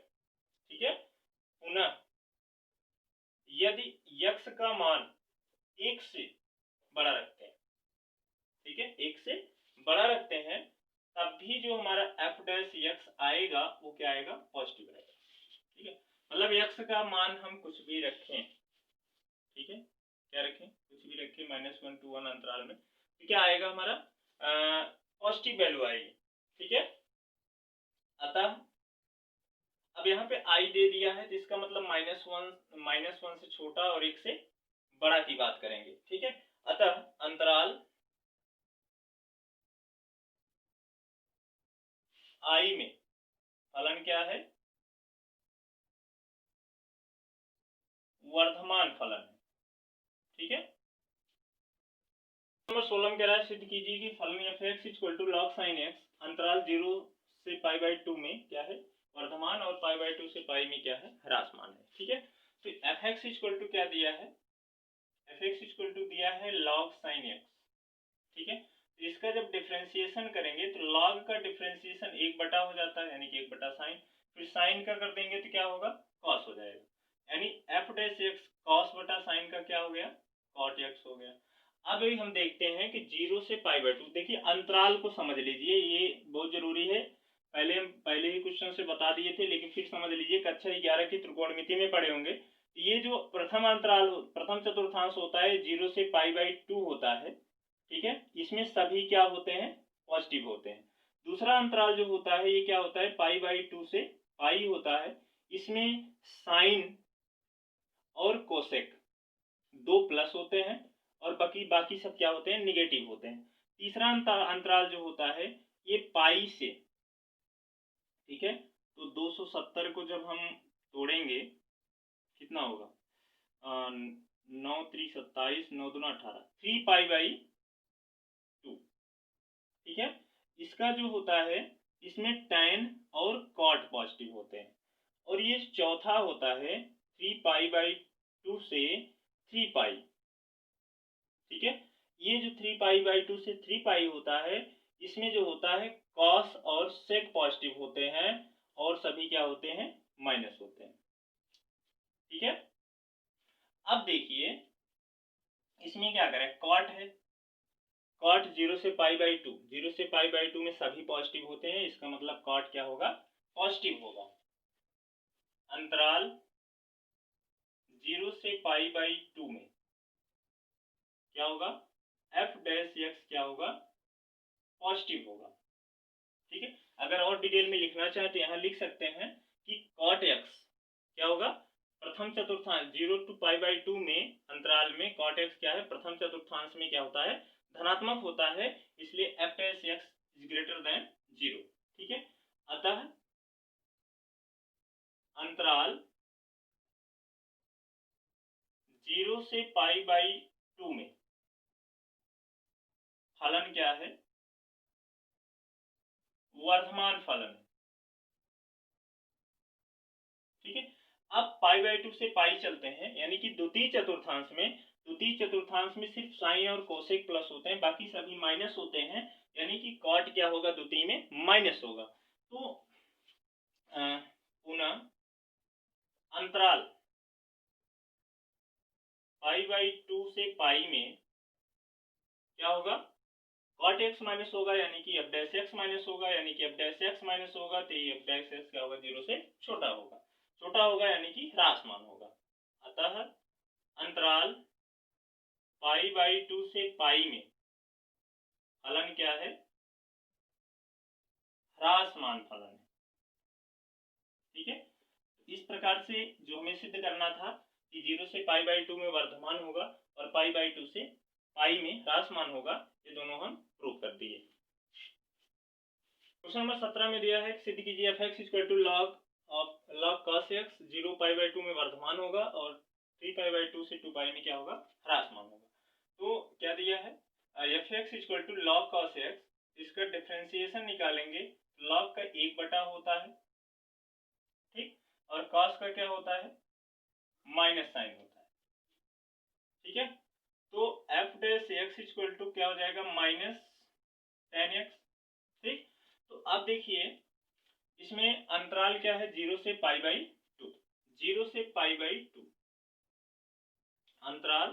ठीक है, पुनः यदि x का मान 1 से बड़ा रखते हैं, ठीक है, 1 से बड़ा रखते हैं, तब भी जो हमारा f डैश x आएगा वो क्या आएगा, पॉजिटिव आएगा। ठीक है, मतलब x का मान हम कुछ भी रखें, ठीक है, क्या रखें, कुछ भी रखें -1 to 1 अंतराल में, तो क्या आएगा हमारा, पॉजिटिव वैल्यू आएगी। ठीक है, अतः अब यहाँ पे i दे दिया है, तो इसका मतलब -1 से छोटा और 1 से बड़ा की बात करेंगे। ठीक है, अतः अंतराल i में फलन क्या है, वर्धमान फलन है। ठीक है, नंबर 16 में कह रहा है सिद्ध कीजिए कि फलन f(x) = log sin x अंतराल 0 से π/2 में क्या है, वर्धमान, और π/2 से π में क्या है, ह्रासमान है। ठीक है, तो f(x) क्या दिया है, f(x) दिया है log sin x। ठीक है, तो इसका जब डिफरेंशिएशन करेंगे तो log का डिफरेंशिएशन 1 हो जाता है, यानी कि 1 sin, फिर sin का कर देंगे तो क्या होगा, cos हो जाएगा, यानी f डैश x cos बटा sin का क्या हो गया, cot x हो गया। अब हम देखते हैं कि 0 से π/2, देखिए अंतराल को समझ लीजिए, ये बहुत जरूरी है, पहले ही क्वेश्चन से बता दिए थे, लेकिन फिर समझ लीजिए, कक्षा 11 की त्रिकोणमिति में पढ़े होंगे। ये जो प्रथम अंतराल, प्रथम चतुर्थांश होता है 0 से π/2 होता है। ठीक है, इसमें सभी क्या होते हैं, पॉजिटिव होते हैं। दूसरा अंतराल जो होता है ये क्या होता है, π/2 से पाई होता है, इसमें साइन और कोसेक दो प्लस होते हैं, और बाकी सब क्या होते हैं, निगेटिव होते हैं। तीसरा अंतराल जो होता है ये पाई से, ठीक है, तो 270 को जब हम तोड़ेंगे कितना होगा, 9 3 27, 9 2 18, 3π/2। ठीक है, इसका जो होता है इसमें tan और cot पॉजिटिव होते हैं, और ये चौथा होता है 3π/2 से 3π। ठीक है, ये जो 3π/2 से 3π होता है, इसमें जो होता है cos और sec पॉजिटिव होते हैं, और सभी क्या होते हैं, माइनस होते हैं। ठीक है, अब देखिए इसमें क्या करें, cot है, cot 0 से π/2, 0 से π/2 में सभी पॉजिटिव होते हैं, इसका मतलब cot क्या होगा, पॉजिटिव होगा। अंतराल 0 से π/2 में क्या होगा, f डैश x क्या होगा, पॉजिटिव होगा। ठीक है, अगर और डिटेल में लिखना चाहे तो यहाँ लिख सकते हैं कि cot x क्या होगा, प्रथम चतुर्थांश 0 to π/2 में अंतराल में cot x क्या है, प्रथम चतुर्थांश में क्या होता है, धनात्मक होता है, इसलिए f dash x is greater then 0। ठीक है, अतः अंतराल 0 से π/2 में फलन क्या है, वर्धमान फलन है। ठीक है, अब π/2 से पाई चलते हैं, यानी कि द्वितीय चतुर्थांश में सिर्फ साइन और कोसेक प्लस होते हैं, बाकी सभी माइनस होते हैं, यानी कि कॉट क्या होगा, द्वितीय में माइनस होगा। तो पुनः अंतराल π/2 से पाई में क्या होगा, cot x माइनस होगा, यानी कि f डैश x माइनस होगा, यानी कि f डैश x माइनस होगा, तो ये f डैश x क्या होगा, 0 से छोटा होगा, यानी कि ह्रासमान होगा। अतः अंतराल π/2 से पाई में फलन क्या है, ह्रासमान फलन है। ठीक है, इस प्रकार से जो हमें सिद्ध करना था कि 0 से π/2 में वर्धमान होगा और π/2 से पाई में ह्रासमान होगा, ये दोनों हम प्रूव कर दिए। क्वेश्चन नंबर 17 में दिया है, सिद्ध कीजिए f(x) = log cos x 0 π/2 में वर्धमान होगा और 3π/2 से 2π में क्या होगा, ह्रासमान होगा। तो क्या दिया है, f(x) = log cos x, इसका डिफरेंशिएशन निकालेंगे, log का 1 होता है, ठीक, और cos का क्या होता है, माइनस साइन होता है। ठीक है, तो f dash x equal to क्या हो जाएगा, 10x। ठीक, तो अब देखिए इसमें अंतराल क्या है, 0 से π/2, 0 से π/2, अंतराल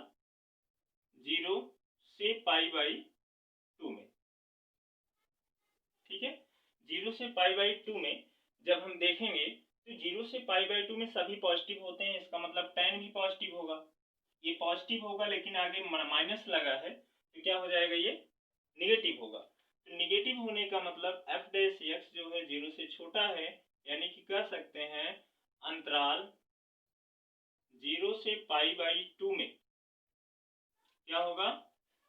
0 से π/2 में। ठीक है, 0 से π/2 में जब हम देखेंगे तो 0 से π/2 में सभी पॉजिटिव होते हैं, इसका मतलब tan भी पॉजिटिव होगा। ये पॉजिटिव होगा लेकिन आगे माइनस लगा है तो क्या हो जाएगा, ये निगेटिव होगा। तो निगेटिव होने का मतलब f डैश x जो है 0 से छोटा है, यानी कि कह सकते हैं अंतराल 0 से π/2 में क्या होगा,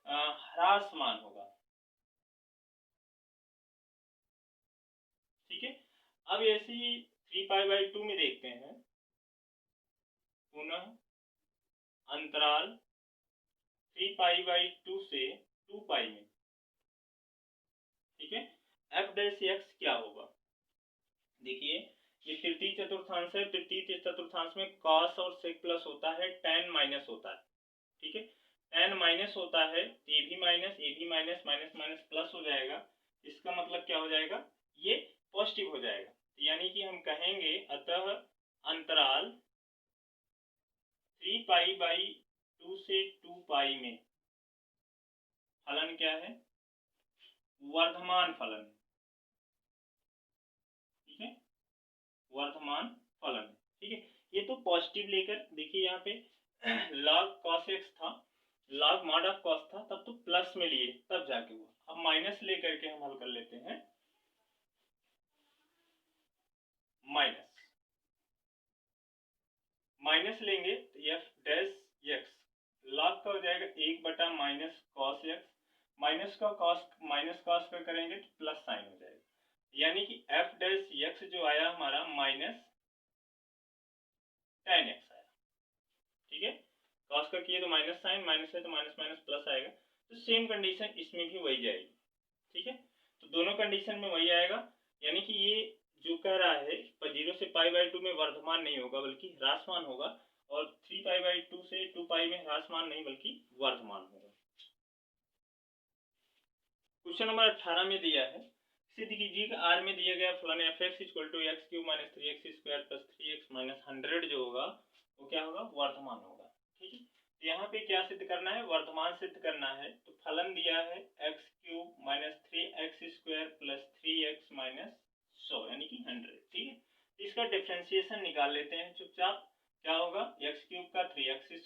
ह्रासमान होगा। ठीक है, अब ऐसे ही 3π/2 में देखते हैं, पुनः अंतराल 3π/2 से 2π में। ठीक है, f डैश x क्या होगा, देखिए ये तृतीय चतुर्थांश है, तृतीय चतुर्थांश में cos और sec प्लस होता है, tan माइनस होता है। ठीक है, tan माइनस होता है, ये भी माइनस, ये भी माइनस, माइनस माइनस प्लस हो जाएगा, इसका मतलब क्या हो जाएगा, ये पॉजिटिव हो जाएगा। यानी कि हम कहेंगे अतः अंतराल 3π/2 से 2π में फलन क्या है, वर्धमान फलन। ठीक है, वर्धमान फलन। ठीक है, ये तो पॉजिटिव लेकर देखिए यहाँ पे log cos x था, log mod ऑफ cos था, तब तो प्लस में लिए तब जाके हुआ, अब माइनस लेकर के हम हल कर लेते हैं, माइनस लेंगे तो f डैश x log का हो जाएगा 1 माइनस cos x, माइनस का cos का करेंगे तो प्लस साइन हो जाएगा, यानी कि f डैश x जो आया हमारा माइनस tan x आया। ठीक है, cos का किए तो माइनस साइन, माइनस है तो माइनस माइनस प्लस आएगा, तो सेम कंडीशन इसमें भी वही जाएगी। ठीक है, तो दोनों कंडीशन में वही आएगा, यानी कि ये जो कह रहा है 0 से π/2 में वर्धमान नहीं होगा बल्कि ह्रासमान होगा, और 3π/2 से 2π में ह्रासमान नहीं बल्कि वर्धमान होगा। क्वेश्चन नंबर 18 में दिया है, सिद्ध कीजिए कि R में दिया गया फलन f(x) = x³ - 3x² + 3x - 100 जो होगा वो क्या होगा, वर्धमान होगा। ठीक है, तो यहाँ पे क्या सिद्ध करना है, वर्धमान सिद्ध करना है, तो फलन दिया है x³ - 3x² + 3x - 100 यानी कि 100। ठीक है, तो इसका डिफरेंशिएशन निकाल लेते हैं चुपचाप, क्या होगा, x³ का 3x²,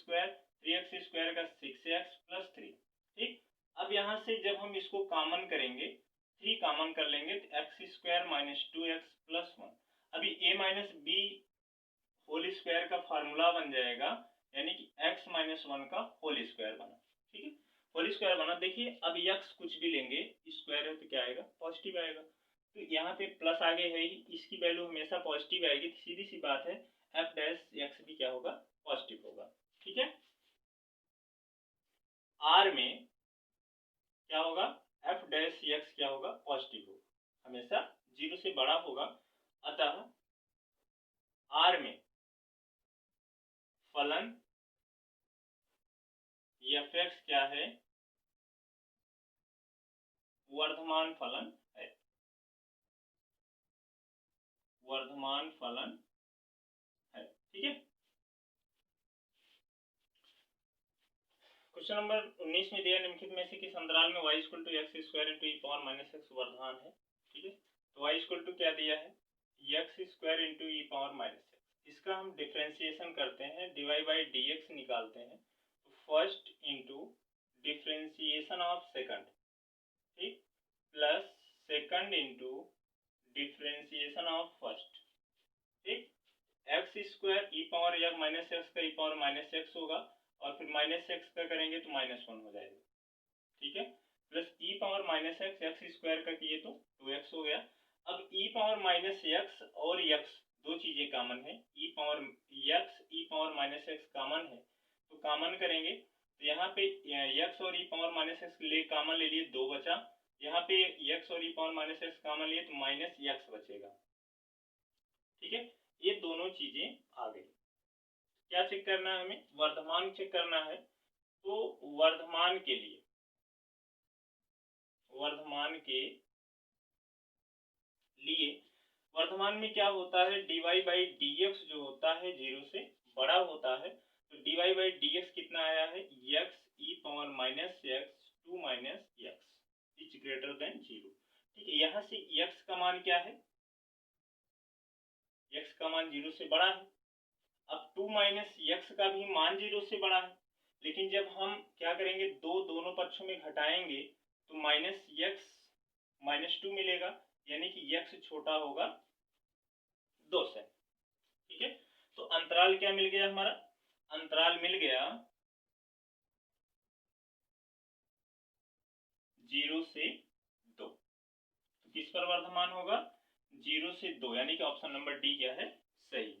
3x² का 6x + 3। ठीक, अब यहाँ से जब हम इसको कॉमन करेंगे, 3 कॉमन कर लेंगे तो x² - 2x + 1, अभी a - b होल स्क्वायर का फार्मूला बन जाएगा, यानी कि x - 1 का होल स्क्वायर बना। ठीक है, होल स्क्वायर बना। देखिए अब x कुछ भी लेंगे, स्क्वायर है तो क्या आएगा, पॉजिटिव आएगा, तो यहाँ पे प्लस आगे है ही, इसकी वैल्यू हमेशा पॉजिटिव आएगी, तो सीधी सी बात है f डैश x भी क्या होगा, पॉजिटिव होगा। ठीक है, R में क्या होगा, f डैश x क्या होगा, पॉजिटिव होगा, हमेशा 0 से बड़ा होगा, अतः R में फलन f(x) क्या है, वर्धमान फलन है, वर्धमान फलन है। ठीक है, क्वेश्चन नंबर 19 में दिया निम्नलिखित में से किस अंतराल में y = x² × e⁻x वर्धमान है। ठीक है, तो y क्या दिया है, x² × e⁻x, इसका हम डिफरेंशिएशन करते हैं, dy/dx निकालते हैं, तो first into differentiation of second, ठीक, plus second into differentiation of first. ठीक, x² e⁻x का e⁻x होगा, और फिर -x का करेंगे तो -1 हो जाएगा। ठीक है, प्लस e⁻x x² का किए तो 2x हो गया। अब e⁻x और x दो चीजें कॉमन है, e⁻x कॉमन है, तो कॉमन करेंगे तो यहाँ पे x और e⁻x ले कॉमन ले लिए, 2 बचा, यहाँ पे x और e⁻x कॉमन लिए तो -x बचेगा। ठीक है, ये दोनों चीजें आ गई। क्या चेक करना है हमें, वर्धमान चेक करना है, तो वर्धमान के लिए वर्धमान के लिए वर्धमान में क्या होता है, dy बाई डी एक्स जो होता है 0 से बड़ा होता है, तो dy बाई डी एक्स कितना आया है, x e power minus x 2 minus x is greater then 0। ठीक है, यहाँ से x का मान क्या है, x का मान 0 से बड़ा है। अब 2 माइनस एक्स का भी मान 0 से बड़ा है, लेकिन जब हम क्या करेंगे, दोनों पक्षों में घटाएंगे तो माइनस एक्स माइनस 2 मिलेगा, यानी कि x छोटा होगा 2 से। ठीक है, तो अंतराल क्या मिल गया हमारा, अंतराल मिल गया 0 से 2। तो किस पर वर्धमान होगा, 0 से 2, यानी कि ऑप्शन नंबर डी क्या है, सही।